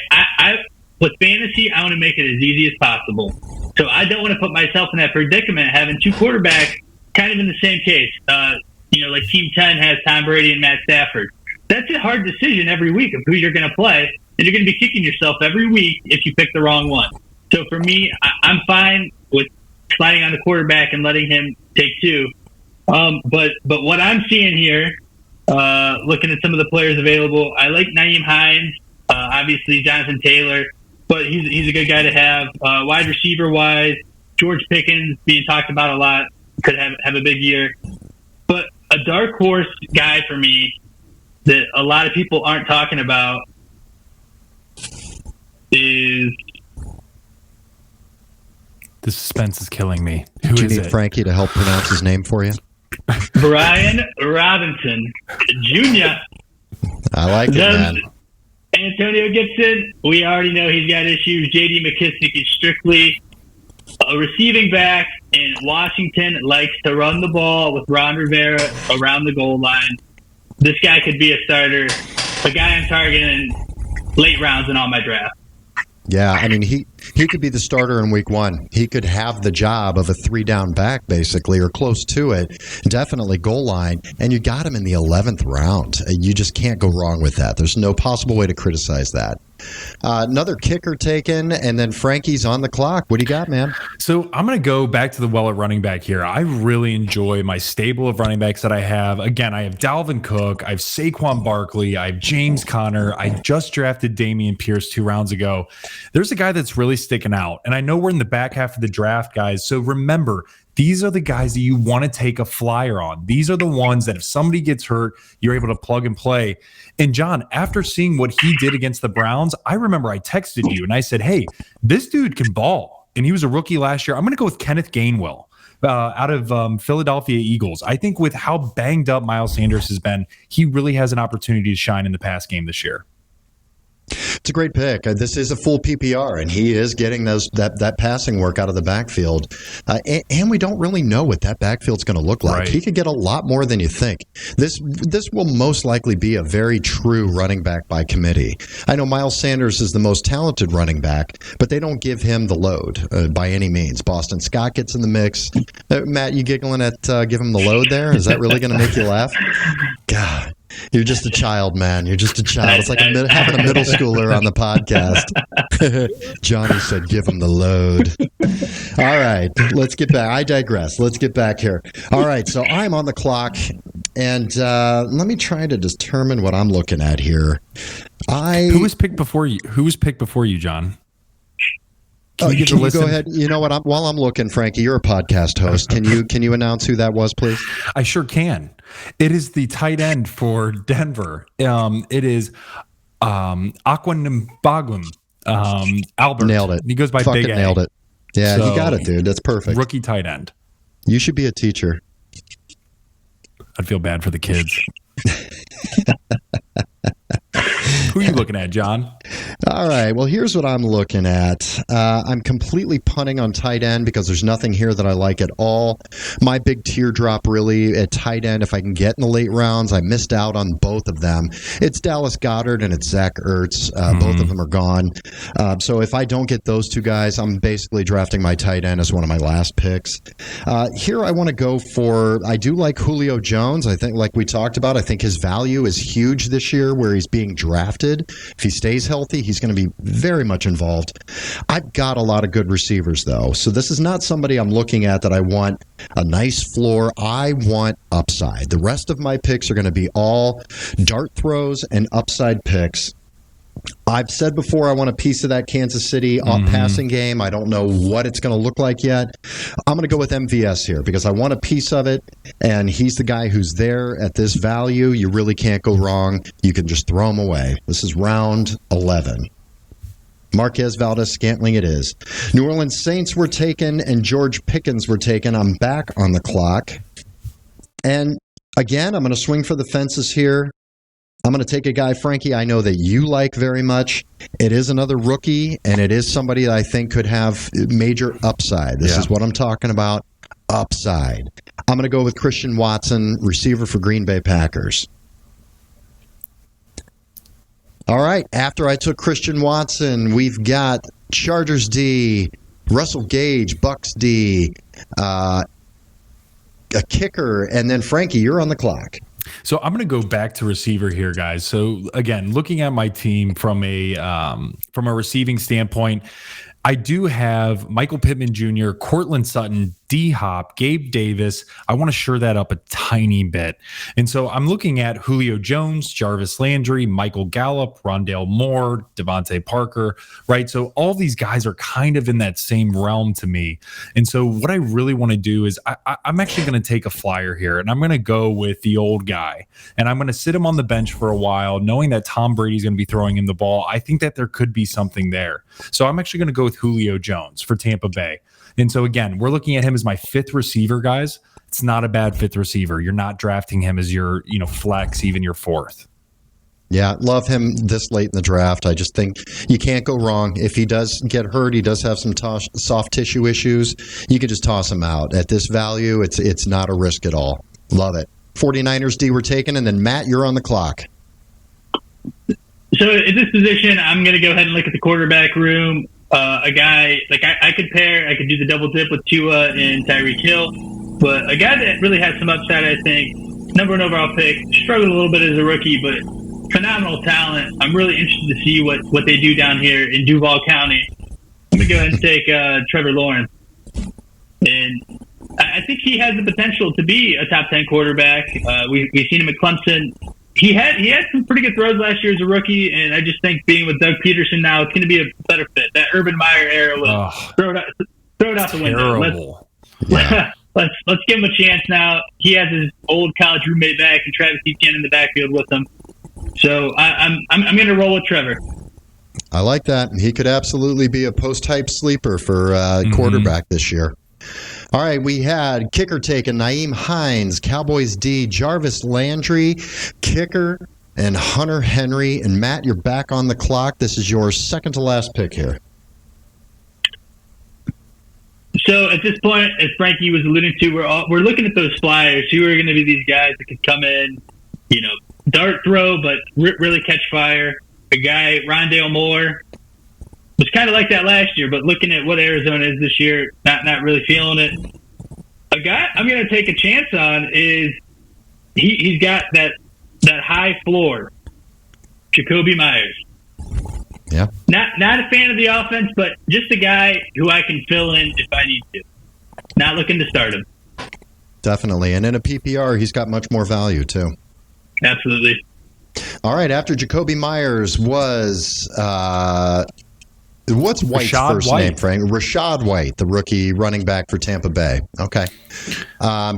With fantasy, I want to make it as easy as possible. So I don't want to put myself in that predicament having 2 quarterbacks kind of in the same case. Like Team 10 has Tom Brady and Matt Stafford. That's a hard decision every week of who you're going to play, and you're going to be kicking yourself every week if you pick the wrong one. So for me, I'm fine with sliding on the quarterback and letting him take 2. But what I'm seeing here, looking at some of the players available, I like Nyheim Hines, obviously Jonathan Taylor, but he's a good guy to have. Wide receiver wise, George Pickens being talked about a lot, could have a big year. But a dark horse guy for me that a lot of people aren't talking about is... The suspense is killing me. Do you need Frankie to help pronounce his name for you? Brian Robinson Jr. I like it, man. Antonio Gibson, we already know he's got issues. J.D. McKissick is strictly a receiving back, and Washington likes to run the ball with Ron Rivera around the goal line. This guy could be a starter, a guy I'm targeting late rounds in all my drafts. Yeah, I mean, he could be the starter in week 1. He could have the job of a 3-down back, basically, or close to it. Definitely goal line. And you got him in the 11th round. You just can't go wrong with that. There's no possible way to criticize that. Another kicker taken, and then Frankie's on the clock. What do you got, man? So I'm going to go back to the well at running back here. I really enjoy my stable of running backs that I have. Again, I have Dalvin Cook, I have Saquon Barkley, I have James Conner. I just drafted Dameon Pierce 2 rounds ago. There's a guy that's really sticking out, and I know we're in the back half of the draft, guys. So remember, these are the guys that you want to take a flyer on. These are the ones that if somebody gets hurt, you're able to plug and play. And John, after seeing what he did against the Browns, I remember I texted you and I said, hey, this dude can ball. And he was a rookie last year. I'm going to go with Kenneth Gainwell out of Philadelphia Eagles. I think with how banged up Miles Sanders has been, he really has an opportunity to shine in the pass game this year. It's a great pick. This is a full PPR, and he is getting that passing work out of the backfield. And we don't really know what that backfield's going to look like. Right. He could get a lot more than you think. This will most likely be a very true running back by committee. I know Miles Sanders is the most talented running back, but they don't give him the load by any means. Boston Scott gets in the mix. Matt, you giggling at give him the load there? Is that really going to make you laugh? God. You're just a child, man. You're just a child. It's like having a middle schooler on the podcast. Johnny said, give him the load. All right, let's get back. I digress. Let's get back here. All right, so I'm on the clock, and let me try to determine what I'm looking at here. Who was picked before you? Who was picked before you, John? Can you go ahead? You know what? While I'm looking, Frankie, you're a podcast host. Can you announce who that was, please? I sure can. It is the tight end for Denver. It is Aquanimbagum. Albert. Nailed it. He goes by Fucking Big A. nailed it. Yeah, So, you got it, dude. That's perfect. Rookie tight end. You should be a teacher. I'd feel bad for the kids. Who are you looking at, John? All right. Well, here's what I'm looking at. I'm completely punting on tight end because there's nothing here that I like at all. My big teardrop really at tight end, if I can get in the late rounds, I missed out on both of them. It's Dallas Goedert and it's Zach Ertz. Both of them are gone. So if I don't get those two guys, I'm basically drafting my tight end as one of my last picks. Here I want to go for, I do like Julio Jones. I think, like we talked about, I think his value is huge this year where he's being drafted. If he stays healthy, he's going to be very much involved. I've got a lot of good receivers, though. So this is not somebody I'm looking at that I want a nice floor. I want upside. The rest of my picks are going to be all dart throws and upside picks. I've said before I want a piece of that Kansas City passing game. I don't know what it's going to look like yet. I'm going to go with MVS here because I want a piece of it, and he's the guy who's there at this value. You really can't go wrong. You can just throw him away. This is round 11. Marquez Valdez-Scantling it is. New Orleans Saints were taken, and George Pickens were taken. I'm back on the clock. And again, I'm going to swing for the fences here. I'm going to take a guy, Frankie, I know that you like very much. It is another rookie, and it is somebody that I think could have major upside. This is what I'm talking about, upside. I'm going to go with Christian Watson, receiver for Green Bay Packers. All right, after I took Christian Watson, we've got Chargers D, Russell Gage, Bucks D, a kicker, and then Frankie, you're on the clock. So I'm going to go back to receiver here, guys. So again, looking at my team from a receiving standpoint, I do have Michael Pittman Jr., Cortland Sutton, D-Hop, Gabe Davis. I want to shore that up a tiny bit. And so I'm looking at Julio Jones, Jarvis Landry, Michael Gallup, Rondale Moore, Devontae Parker, right? So all these guys are kind of in that same realm to me. And so what I really want to do is I'm actually going to take a flyer here, and I'm going to go with the old guy. And I'm going to sit him on the bench for a while, knowing that Tom Brady's going to be throwing him the ball. I think that there could be something there. So I'm actually going to go with Julio Jones for Tampa Bay. And so, again, we're looking at him as my fifth receiver, guys. It's not a bad fifth receiver. You're not drafting him as your, flex, even your fourth. Yeah, love him this late in the draft. I just think you can't go wrong. If he does get hurt, he does have some soft tissue issues, you could just toss him out. At this value, it's not a risk at all. Love it. 49ers D were taken, and then Matt, you're on the clock. So at this position, I'm going to go ahead and look at the quarterback room. A guy, like I could do the double dip with Tua and Tyreek Hill, but a guy that really has some upside, I think, number 1 overall pick, struggled a little bit as a rookie, but phenomenal talent. I'm really interested to see what they do down here in Duval County. Let me go ahead and take Trevor Lawrence. And I think he has the potential to be a top 10 quarterback. We've seen him at Clemson. He had some pretty good throws last year as a rookie, and I just think being with Doug Peterson now, it's going to be a better fit. That Urban Meyer era was throw it out the window. Let's give him a chance now. He has his old college roommate back, and Travis Etienne in the backfield with him. So I'm going to roll with Trevor. I like that. He could absolutely be a post-hype sleeper for quarterback this year. All right, we had kicker taken, Nyheim Hines, Cowboys D, Jarvis Landry, kicker, and Hunter Henry. And Matt, you're back on the clock. This is your second to last pick here. So at this point, as Frankie was alluding to, we're looking at those flyers. Who are going to be these guys that could come in, dart throw, but really catch fire? A guy, Rondale Moore, was kind of like that last year, but looking at what Arizona is this year, not really feeling it. A guy I'm going to take a chance on is he's got that high floor, Jacoby Myers. Yeah. Not a fan of the offense, but just a guy who I can fill in if I need to. Not looking to start him. Definitely. And in a PPR, he's got much more value, too. Absolutely. All right. After Jacoby Myers was what's White's first name, Frank? Rashad White, the rookie running back for Tampa Bay. Okay.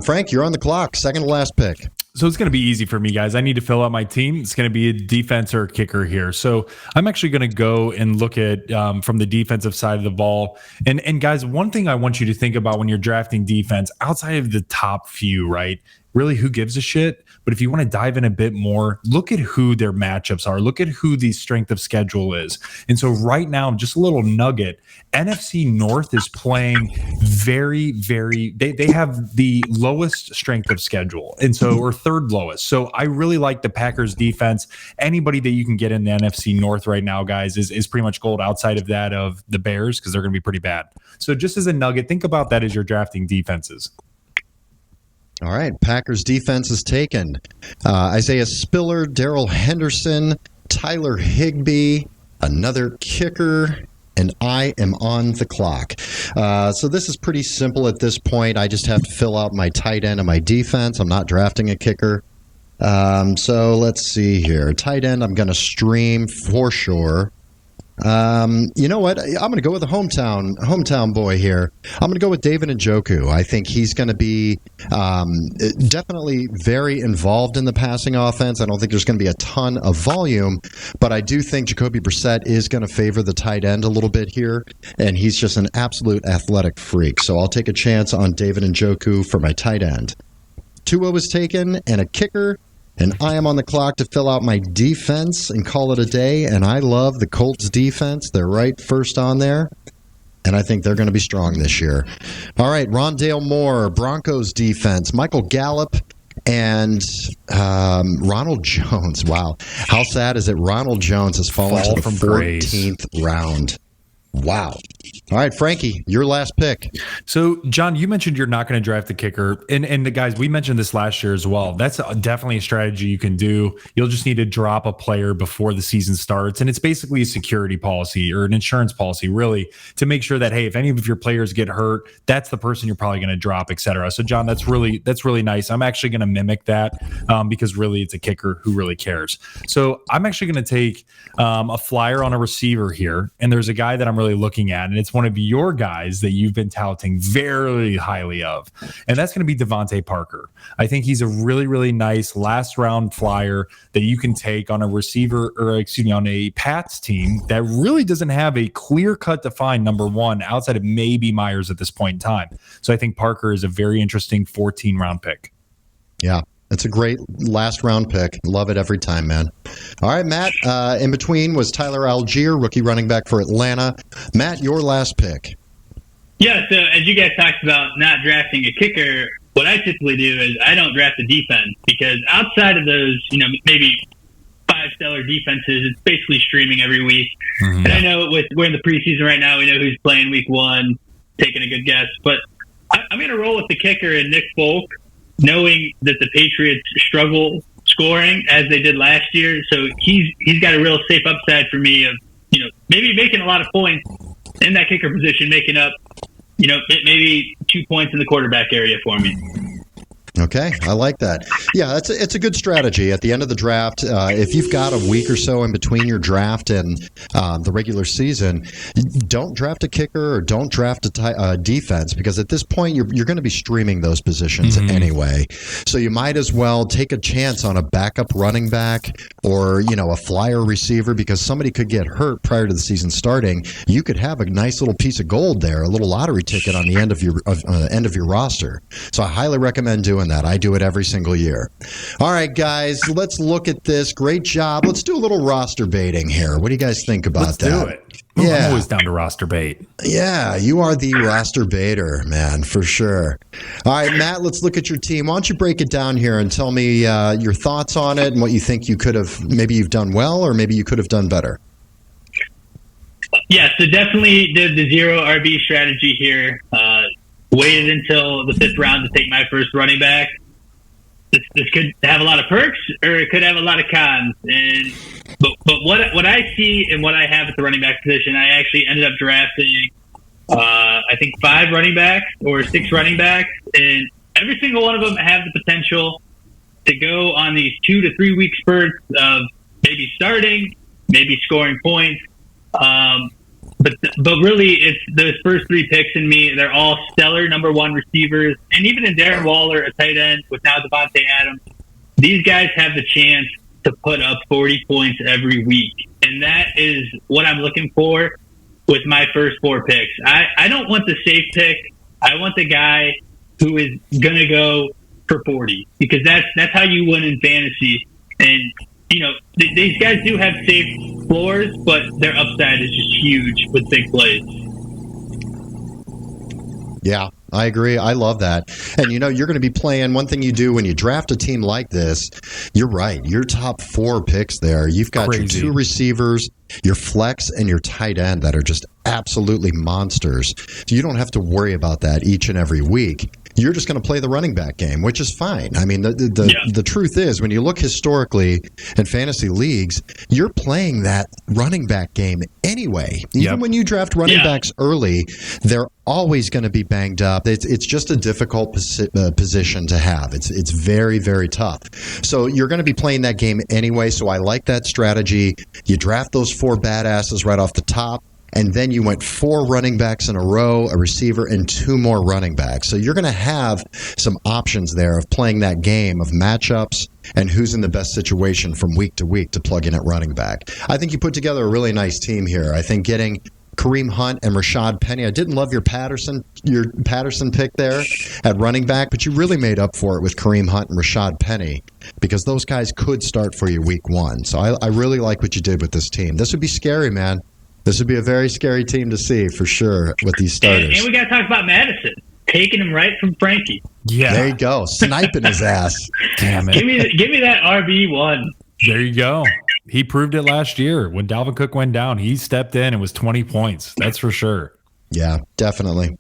Frank, you're on the clock. Second to last pick. So it's going to be easy for me, guys. I need to fill out my team. It's going to be a defense or a kicker here. So I'm actually going to go and look at from the defensive side of the ball. And guys, one thing I want you to think about when you're drafting defense, outside of the top few, right? Really, who gives a shit? But if you want to dive in a bit more, look at who their matchups are. Look at who the strength of schedule is. And so right now, just a little nugget, NFC North is playing very, very, they have the lowest strength of schedule. And so, or third lowest. So I really like the Packers defense. Anybody that you can get in the NFC North right now, guys, is pretty much gold outside of that of the Bears, because they're going to be pretty bad. So just as a nugget, think about that as you're drafting defenses. All right, Packers defense is taken. Isaiah Spiller, Darrell Henderson, Tyler Higbee, another kicker, and I am on the clock. So this is pretty simple at this point. I just have to fill out my tight end and my defense. I'm not drafting a kicker. So let's see here. Tight end, I'm going to stream for sure. You know what? I'm going to go with a hometown boy here. I'm going to go with David Njoku. I think he's going to be definitely very involved in the passing offense. I don't think there's going to be a ton of volume, but I do think Jacoby Brissett is going to favor the tight end a little bit here, and he's just an absolute athletic freak. So I'll take a chance on David Njoku for my tight end. Tua was taken, and a kicker. And I am on the clock to fill out my defense and call it a day. And I love the Colts defense. They're right first on there. And I think they're going to be strong this year. All right, Rondale Moore, Broncos defense, Michael Gallup, and Ronald Jones. Wow. How sad is it? Ronald Jones has fallen to the 14th round. Wow. All right, Frankie, your last pick. So, John, you mentioned you're not going to draft the kicker. And the guys, we mentioned this last year as well. That's definitely a strategy you can do. You'll just need to drop a player before the season starts. And it's basically a security policy or an insurance policy, really, to make sure that, hey, if any of your players get hurt, that's the person you're probably going to drop, et cetera. So, John, that's really nice. I'm actually going to mimic that because really it's a kicker who really cares. So I'm actually going to take a flyer on a receiver here. And there's a guy that I'm really looking at, and it's one of your guys that you've been touting very highly of, and that's going to be Devontae Parker. I think he's a really, really nice last round flyer that you can take on a receiver, or excuse me, on a Pats team that really doesn't have a clear cut defined number one outside of maybe Myers at this point in time. So I think Parker is a very interesting 14 round pick. Yeah. It's a great last round pick. Love it every time, man. All right, Matt. In between was Tyler Algier, rookie running back for Atlanta. Matt, your last pick. Yeah, so as you guys talked about not drafting a kicker, what I typically do is I don't draft a defense because outside of those, maybe 5 stellar defenses, it's basically streaming every week. Mm-hmm. And I know we're in the preseason right now. We know who's playing week 1, taking a good guess. But I'm going to roll with the kicker and Nick Folk, knowing that the Patriots struggle scoring as they did last year. So he's got a real safe upside for me of, maybe making a lot of points in that kicker position, making up, maybe 2 points in the quarterback area for me. Okay, I like that. Yeah, it's a good strategy. At the end of the draft, if you've got a week or so in between your draft and the regular season, don't draft a kicker or don't draft a defense, because at this point you're going to be streaming those positions anyway. So you might as well take a chance on a backup running back or a flyer receiver, because somebody could get hurt prior to the season starting. You could have a nice little piece of gold there, a little lottery ticket on the end of your roster. So I highly recommend doing that. I do it every single year. All right, guys, let's look at this. Great job. Let's do a little roster baiting here. What do you guys think about that? Let's do it. Yeah. I'm always down to roster bait. Yeah, you are the roster baiter, man, for sure. All right, Matt, let's look at your team. Why don't you break it down here and tell me your thoughts on it and what you think you could have, maybe you've done well or maybe you could have done better. Yeah, so definitely did the 0 RB strategy here. Waited until the 5th round to take my first running back. This could have a lot of perks, or it could have a lot of cons. But what I see and what I have at the running back position, I actually ended up drafting, I think 5 running backs or 6 running backs, and every single one of them have the potential to go on these 2 to 3 week spurts of maybe starting, maybe scoring points. But really, it's those first 3 picks in me. They're all stellar number 1 receivers. And even in Darren Waller, a tight end, with now Devontae Adams, these guys have the chance to put up 40 points every week. And that is what I'm looking for with my first 4 picks. I don't want the safe pick. I want the guy who is going to go for 40, because that's how you win in fantasy. And these guys do have safe floors, but their upside is just huge with big plays. Yeah, I agree. I love that. And, you're going to be playing, one thing you do when you draft a team like this, you're right. Your top 4 picks there, you've got your 2 receivers, your flex, and your tight end that are just absolutely monsters. So you don't have to worry about that each and every week. You're just going to play the running back game, which is fine. I mean, the truth is, when you look historically in fantasy leagues, you're playing that running back game anyway. Even when you draft running backs early, they're always going to be banged up. It's just a difficult position to have. It's very, very tough. So you're going to be playing that game anyway. So I like that strategy. You draft those 4 badasses right off the top. And then you went 4 running backs in a row, a receiver, and 2 more running backs. So you're going to have some options there of playing that game of matchups and who's in the best situation from week to week to plug in at running back. I think you put together a really nice team here. I think getting Kareem Hunt and Rashad Penny. I didn't love your Patterson pick there at running back, but you really made up for it with Kareem Hunt and Rashad Penny, because those guys could start for you week 1. So I really like what you did with this team. This would be scary, man. This would be a very scary team to see for sure with these starters. And we got to talk about Madison, taking him right from Frankie. Yeah, there you go, sniping his ass. Damn it! Give me that RB1. There you go. He proved it last year when Dalvin Cook went down. He stepped in and was 20 points. That's for sure. Yeah, definitely.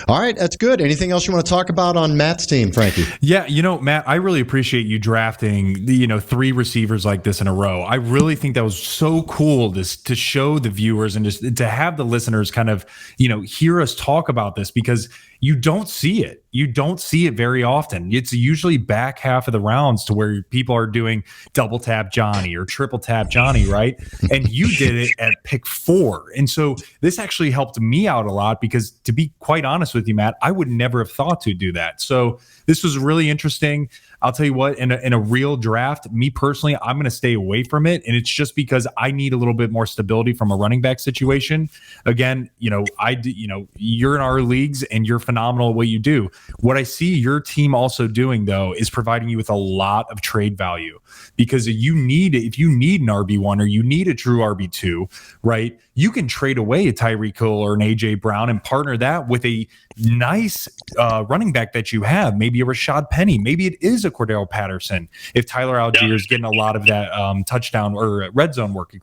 All right, that's good. Anything else you want to talk about on Matt's team, Frankie? Yeah, Matt, I really appreciate you drafting the 3 receivers like this in a row. I really think that was so cool to show the viewers and just to have the listeners kind of hear us talk about this, because you don't see it. You don't see it very often. It's usually back half of the rounds to where people are doing double tap Johnny or triple tap Johnny, right? And you did it at pick 4. And so this actually helped me out a lot, because to be quite honest with you, Matt, I would never have thought to do that. So this was really interesting. I'll tell you what, in a real draft, me personally, I'm going to stay away from it. And it's just because I need a little bit more stability from a running back situation. Again, you're in our leagues and you're phenomenal at what you do. What I see your team also doing, though, is providing you with a lot of trade value, because if you need an RB1 or you need a true RB2, right? You can trade away a Tyreek Hill or an AJ Brown and partner that with a nice running back that you have, maybe a Rashad Penny, maybe it is a Cordell Patterson if Tyler Algier is getting a lot of that touchdown or red zone work,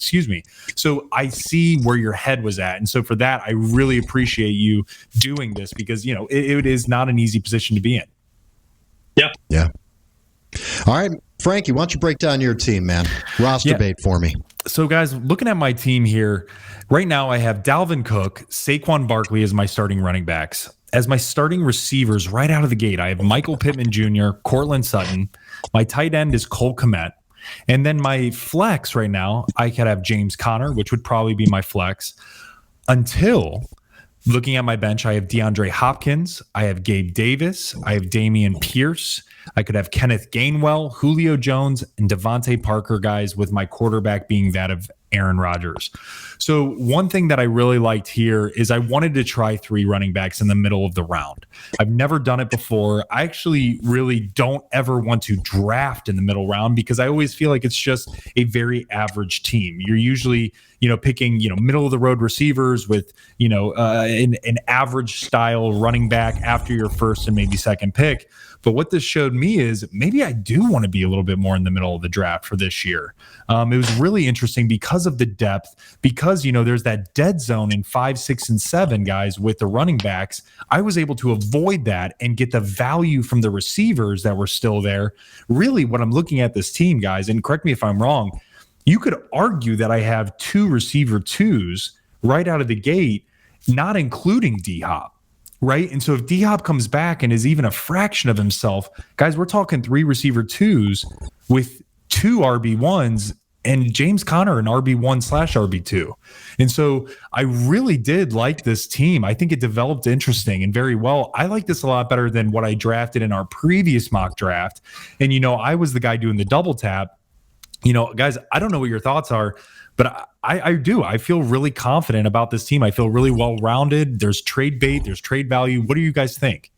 So I see where your head was at. And so for that, I really appreciate you doing this, because, it is not an easy position to be in. Yeah. All right, Frankie, why don't you break down your team, man? Roster bait for me. So, guys, looking at my team here, right now I have Dalvin Cook, Saquon Barkley as my starting running backs. As my starting receivers right out of the gate, I have Michael Pittman Jr., Cortland Sutton. My tight end is Cole Kmet. And then my flex right now, I could have James Conner, which would probably be my flex. Until looking at my bench, I have DeAndre Hopkins, I have Gabe Davis, I have Dameon Pierce. I could have Kenneth Gainwell, Julio Jones, and Devontae Parker, guys, with my quarterback being that of Aaron Rodgers. So one thing that I really liked here is I wanted to try 3 running backs in the middle of the round. I've never done it before. I actually really don't ever want to draft in the middle round, because I always feel like it's just a very average team. You're usually, picking, middle of the road receivers with, an average style running back after your first and maybe second pick. But what this showed me is maybe I do want to be a little bit more in the middle of the draft for this year. It was really interesting because of the depth, because, there's that dead zone in 5, 6, and 7, guys, with the running backs. I was able to avoid that and get the value from the receivers that were still there. Really, what I'm looking at this team, guys, and correct me if I'm wrong, you could argue that I have 2 receiver 2s right out of the gate, not including D-Hop. Right. And so if D-Hop comes back and is even a fraction of himself, guys, we're talking 3 receiver 2s with 2 RB1s and James Conner an RB1/RB2. And so I really did like this team. I think it developed interesting and very well. I like this a lot better than what I drafted in our previous mock draft. And, I was the guy doing the double tap. Guys, I don't know what your thoughts are, but I do. I feel really confident about this team. I feel really well-rounded. There's trade bait. There's trade value. What do you guys think?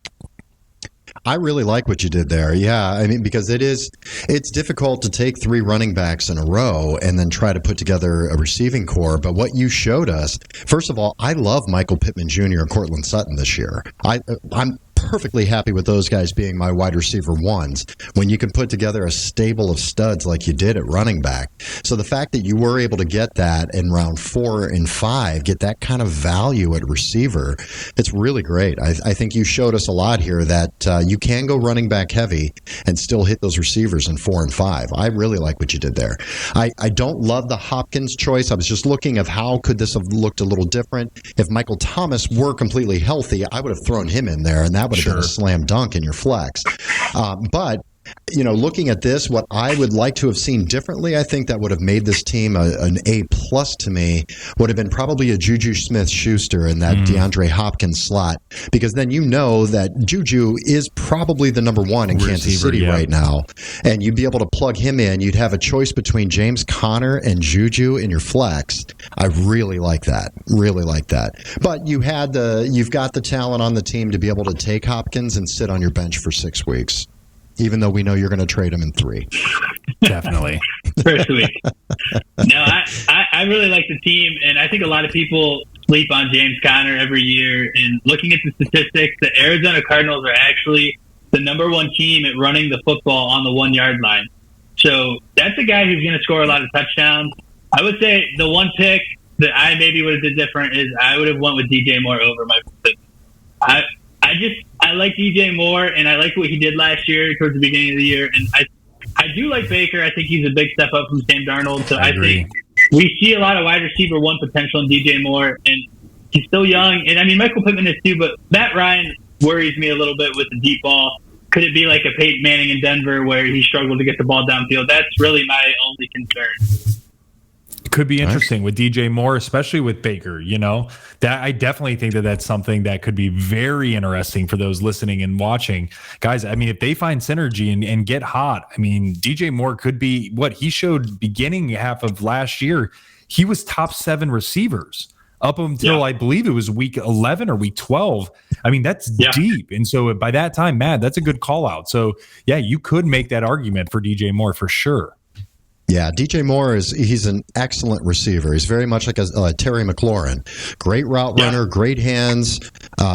I really like what you did there. Yeah, I mean, because it's difficult to take 3 running backs in a row and then try to put together a receiving core. But what you showed us, first of all, I love Michael Pittman Jr. and Cortland Sutton this year. I'm perfectly happy with those guys being my wide receiver 1s when you can put together a stable of studs like you did at running back. So the fact that you were able to get that in round 4 and 5, get that kind of value at receiver, it's really great. I think you showed us a lot here that you can go running back heavy and still hit those receivers in 4 and 5. I really like what you did there. I don't love the Hopkins choice. I was just looking of how could this have looked a little different. If Michael Thomas were completely healthy, I would have thrown him in there, and that would have been a slam dunk in your flex. But looking at this, what I would like to have seen differently, I think that would have made this team an A+ to me, would have been probably a Juju Smith-Schuster in that DeAndre Hopkins slot, because then that Juju is probably the number 1 in Kansas City right now, and you'd be able to plug him in. You'd have a choice between James Conner and Juju in your flex. I really like that. Really like that. But you've got the talent on the team to be able to take Hopkins and sit on your bench for 6 weeks, even though we know you're going to trade him in 3. Definitely. First week. No, I really like the team, and I think a lot of people sleep on James Conner every year. And looking at the statistics, the Arizona Cardinals are actually the number 1 team at running the football on the 1-yard line. So that's a guy who's going to score a lot of touchdowns. I would say the one pick that I maybe would have did different is I would have went with DJ Moore over Michael Pittman. I like DJ Moore, and I like what he did last year towards the beginning of the year. And I do like Baker. I think he's a big step up from Sam Darnold. So I think we see a lot of wide receiver 1 potential in DJ Moore, and he's still young. And I mean, Michael Pittman is too, but Matt Ryan worries me a little bit with the deep ball. Could it be like a Peyton Manning in Denver where he struggled to get the ball downfield? That's really my only concern. Could be interesting with DJ Moore, especially with Baker. That I definitely think that that's something that could be very interesting for those listening and watching. Guys, I mean, if they find synergy and get hot, I mean, DJ Moore could be what he showed beginning half of last year. He was top 7 receivers up until I believe it was week 11 or week 12. I mean, that's deep. And so by that time, Matt, that's a good call out. So yeah, you could make that argument for DJ Moore for sure. Yeah, DJ Moore he's an excellent receiver. He's very much like a Terry McLaurin. Great route runner, great hands,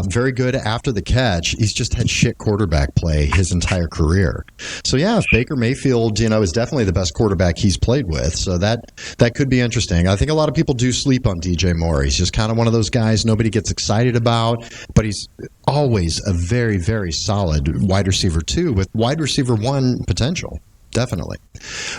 very good after the catch. He's just had shit quarterback play his entire career. So yeah, if Baker Mayfield, is definitely the best quarterback he's played with. So that could be interesting. I think a lot of people do sleep on DJ Moore. He's just kind of one of those guys nobody gets excited about, but he's always a very, very solid wide receiver 2 with wide receiver 1 potential. Definitely.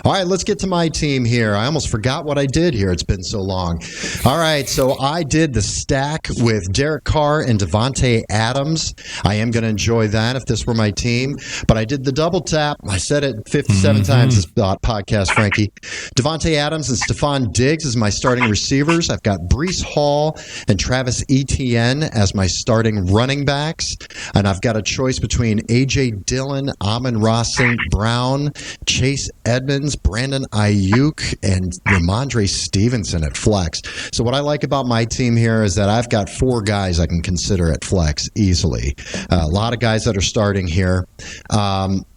All right, let's get to my team here. I almost forgot what I did here. It's been so long. All right, so I did the stack with Derek Carr and Devontae Adams. I am going to enjoy that if this were my team. But I did the double tap. I said it 57 times this podcast, Frankie. Devontae Adams and Stephon Diggs as my starting receivers. I've got Breece Hall and Travis Etienne as my starting running backs. And I've got a choice between A.J. Dillon, Amon-Ra St. Brown, Chase Edmonds, Brandon Ayuk, and Ramondre Stevenson at flex. So what I like about my team here is that I've got 4 guys I can consider at flex easily. A lot of guys that are starting here.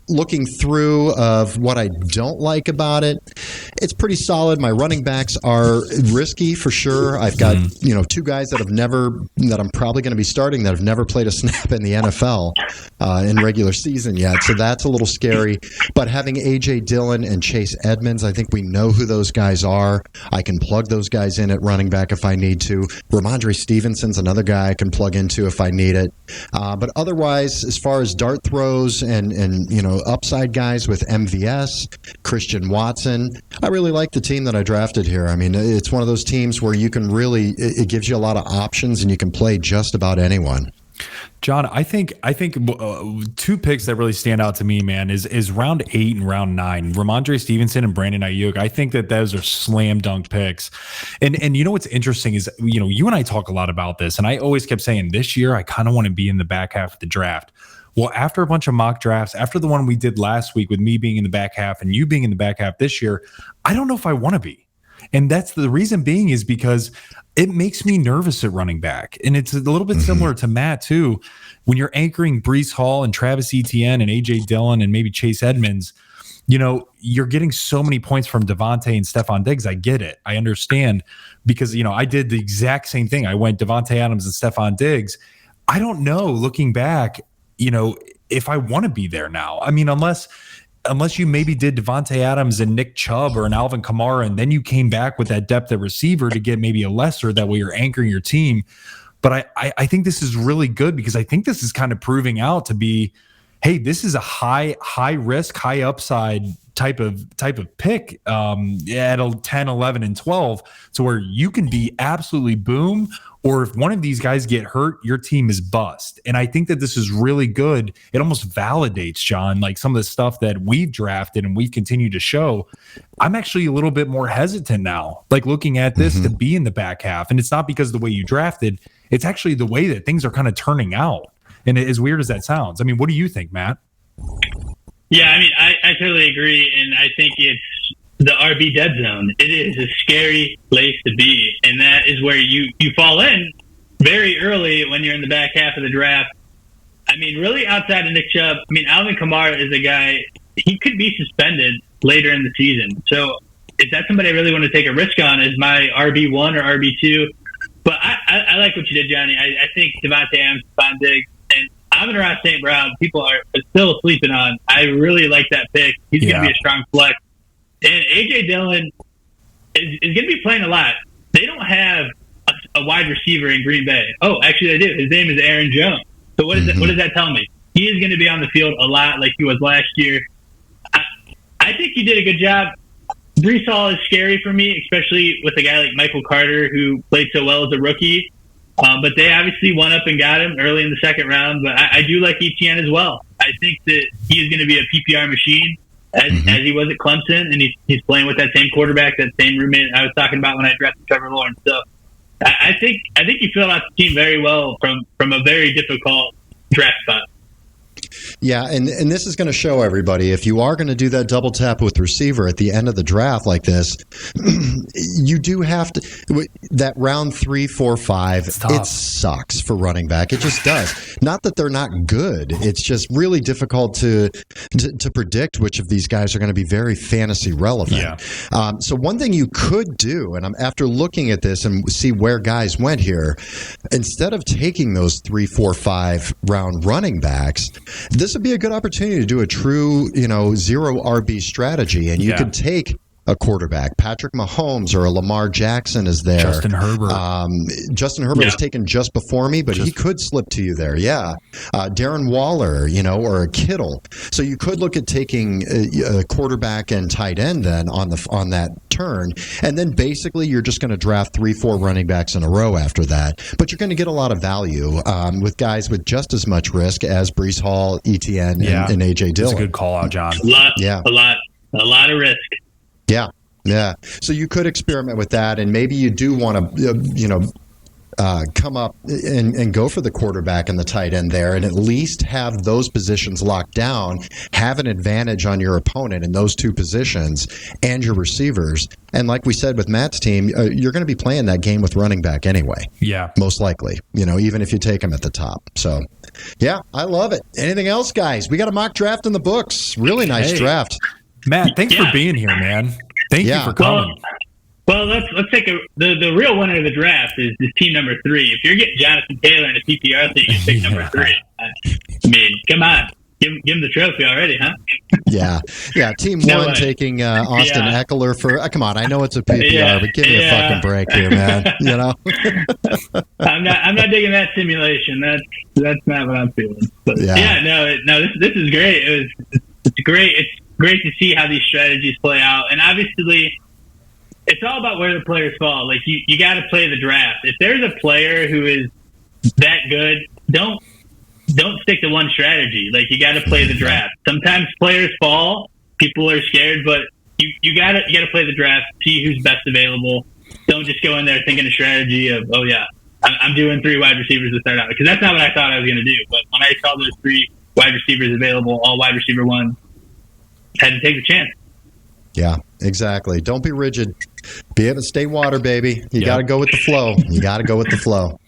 Looking through of what I don't like about it, it's pretty solid. My running backs are risky for sure. I've got 2 guys that I'm probably going to be starting that have never played a snap in the NFL in regular season yet. So that's a little scary. But having A.J. Dillon and Chase Edmonds, I think we know who those guys are. I can plug those guys in at running back if I need to. Ramondre Stevenson's another guy I can plug into if I need it. But otherwise, as far as dart throws and upside guys with MVS, Christian Watson, I really like the team that I drafted here. I mean, it's one of those teams where you can really, it gives you a lot of options and you can play just about anyone. John, I think 2 picks that really stand out to me, man, is round 8 and round 9. Ramondre Stevenson and Brandon Ayuk. I think that those are slam dunk picks. And what's interesting is, you and I talk a lot about this, and I always kept saying this year I kind of want to be in the back half of the draft. Well, after a bunch of mock drafts, after the one we did last week with me being in the back half and you being in the back half this year, I don't know if I want to be. And that's the reason being is because it makes me nervous at running back. And it's a little bit similar to Matt, too. When you're anchoring Breece Hall and Travis Etienne and A.J. Dillon and maybe Chase Edmonds, you're getting so many points from Devontae and Stephon Diggs. I get it. I understand because, I did the exact same thing. I went Devontae Adams and Stephon Diggs. I don't know, looking back, if I want to be there now. I mean, unless you maybe did Devontae Adams and Nick Chubb or an Alvin Kamara, and then you came back with that depth at receiver to get maybe a lesser, that way you're anchoring your team. But I think this is really good because I think this is kind of proving out to be, hey, this is a high risk, high upside type of pick at 10, 11, and 12 to where you can be absolutely boom, or if one of these guys get hurt, your team is bust. And I think that this is really good. It almost validates, John, like some of the stuff that we've drafted and we've continued to show. I'm actually a little bit more hesitant now, like looking at this to be in the back half. And it's not because of the way you drafted, it's actually the way that things are kind of turning out. And as weird as that sounds, I mean, what do you think, Matt? Yeah, I mean, I totally agree. And I think it's the RB dead zone. It is a scary place to be. And that is where you fall in very early when you're in the back half of the draft. I mean, really outside of Nick Chubb, I mean, Alvin Kamara is a guy, he could be suspended later in the season. So if that's somebody I really want to take a risk on as my RB1 or RB2. But I like what you did, Johnny. I think Devontae Adams, Stephon Diggs, and Amon-Ra St. Brown, people are still sleeping on. I really like that pick. He's going to be a strong flex. And A.J. Dillon is going to be playing a lot. They don't have a wide receiver in Green Bay. Oh, actually, they do. His name is Aaron Jones. So what does that tell me? He is going to be on the field a lot like he was last year. I think he did a good job. Breece Hall is scary for me, especially with a guy like Michael Carter who played so well as a rookie. But they obviously went up and got him early in the second round. But I do like Etienne as well. I think that he is going to be a PPR machine. as he was at Clemson, and he's playing with that same quarterback, that same roommate I was talking about when I drafted Trevor Lawrence. So I think you filled out the team very well from a very difficult draft spot. Yeah, and this is going to show everybody, if you are going to do that double tap with receiver at the end of the draft like this, you do have to, that round 3, 4, 5, it sucks for running back. It just does. Not that they're not good. It's just really difficult to predict which of these guys are going to be very fantasy relevant. Yeah. So one thing you could do, and after looking at this and see where guys went here, instead of taking those 3, 4, 5 round running backs, this would be a good opportunity to do a true, zero RB strategy, and you could take a quarterback. Patrick Mahomes or a Lamar Jackson is there. Justin Herbert. Justin Herbert was taken just before me, but he could slip to you there. Yeah. Darren Waller, or a Kittle. So you could look at taking a quarterback and tight end then on that turn, and then basically you're just going to draft 3, 4 running backs in a row after that. But you're going to get a lot of value with guys with just as much risk as Breece Hall, ETN, and AJ Dillon. That's a good call out, John. A lot of risk. Yeah. So you could experiment with that, and maybe you do want to, come up and go for the quarterback and the tight end there, and at least have those positions locked down, have an advantage on your opponent in those two positions and your receivers. And like we said with Matt's team, you're going to be playing that game with running back anyway. Yeah. Most likely, even if you take him at the top. So, yeah, I love it. Anything else, guys? We got a mock draft in the books. Really nice draft. Matt, thanks for being here, man. Thank you for coming. Well, let's take the real winner of the draft is team number 3. If you're getting Jonathan Taylor in a PPR thing, you pick number 3. I mean, come on. Give him the trophy already, huh? Yeah. Team 1 taking Austin Eckler for. Come on, I know it's a PPR, but give me a fucking break here, man. I'm not digging that simulation. That's not what I'm feeling. But this is great. It's great. It's great to see how these strategies play out, and obviously, it's all about where the players fall. Like you got to play the draft. If there's a player who is that good, don't stick to one strategy. Like you got to play the draft. Sometimes players fall, people are scared, but you got to play the draft. See who's best available. Don't just go in there thinking a strategy of I'm doing 3 wide receivers to start out, because that's not what I thought I was going to do. But when I saw those 3 wide receivers available, all wide receiver 1, had to take the chance. Yeah, exactly. Don't be rigid. Be able to stay water, baby. You got to go with the flow.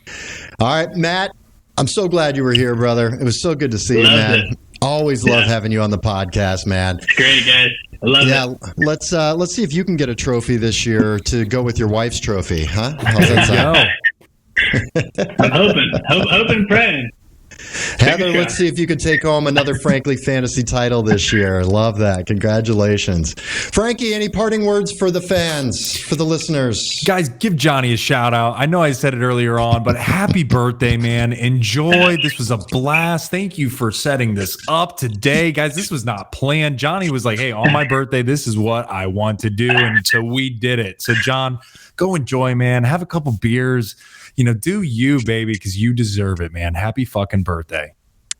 All right, Matt, I'm so glad you were here, brother. It was so good to see you, man. Always love having you on the podcast, man. It's great, guys. I love it. Let's see if you can get a trophy this year to go with your wife's trophy, huh? How's that sound? I'm hoping, praying. Heather, let's see if you can take home another Frankly Fantasy title this year. Love that. Congratulations. Frankie, any parting words for the fans, for the listeners? Guys, give Johnny a shout out. I know I said it earlier on, but happy birthday, man. Enjoy. This was a blast. Thank you for setting this up today. Guys, this was not planned. Johnny was like, hey, on my birthday, this is what I want to do. And so we did it. So, John, go enjoy, man. Have a couple beers. Do you, baby, because you deserve it, man. Happy fucking birthday.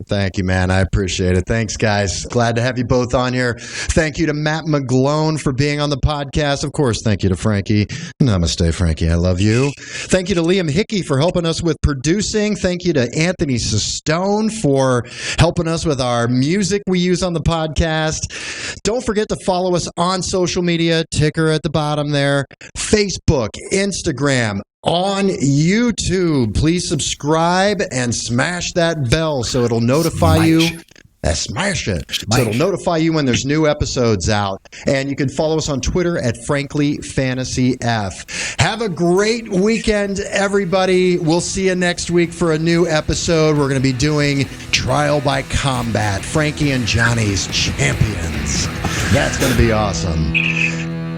Thank you, man. I appreciate it. Thanks, guys. Glad to have you both on here. Thank you to Matt McGlone for being on the podcast. Of course, thank you to Frankie. Namaste, Frankie. I love you. Thank you to Liam Hickey for helping us with producing. Thank you to Anthony Sestone for helping us with our music we use on the podcast. Don't forget to follow us on social media. Ticker at the bottom there. Facebook, Instagram, on YouTube. Please subscribe and smash that bell so it'll notify you. Smash it. So it'll notify you when there's new episodes out. And you can follow us on Twitter at Frankly Fantasy F. Have a great weekend, everybody. We'll see you next week for a new episode. We're going to be doing Trial by Combat, Frankie and Johnny's Champions. That's going to be awesome.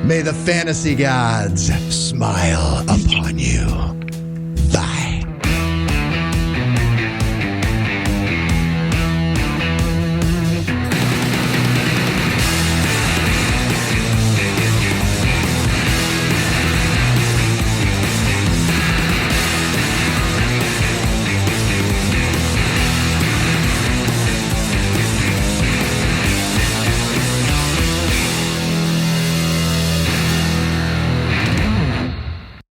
May the fantasy gods smile upon you.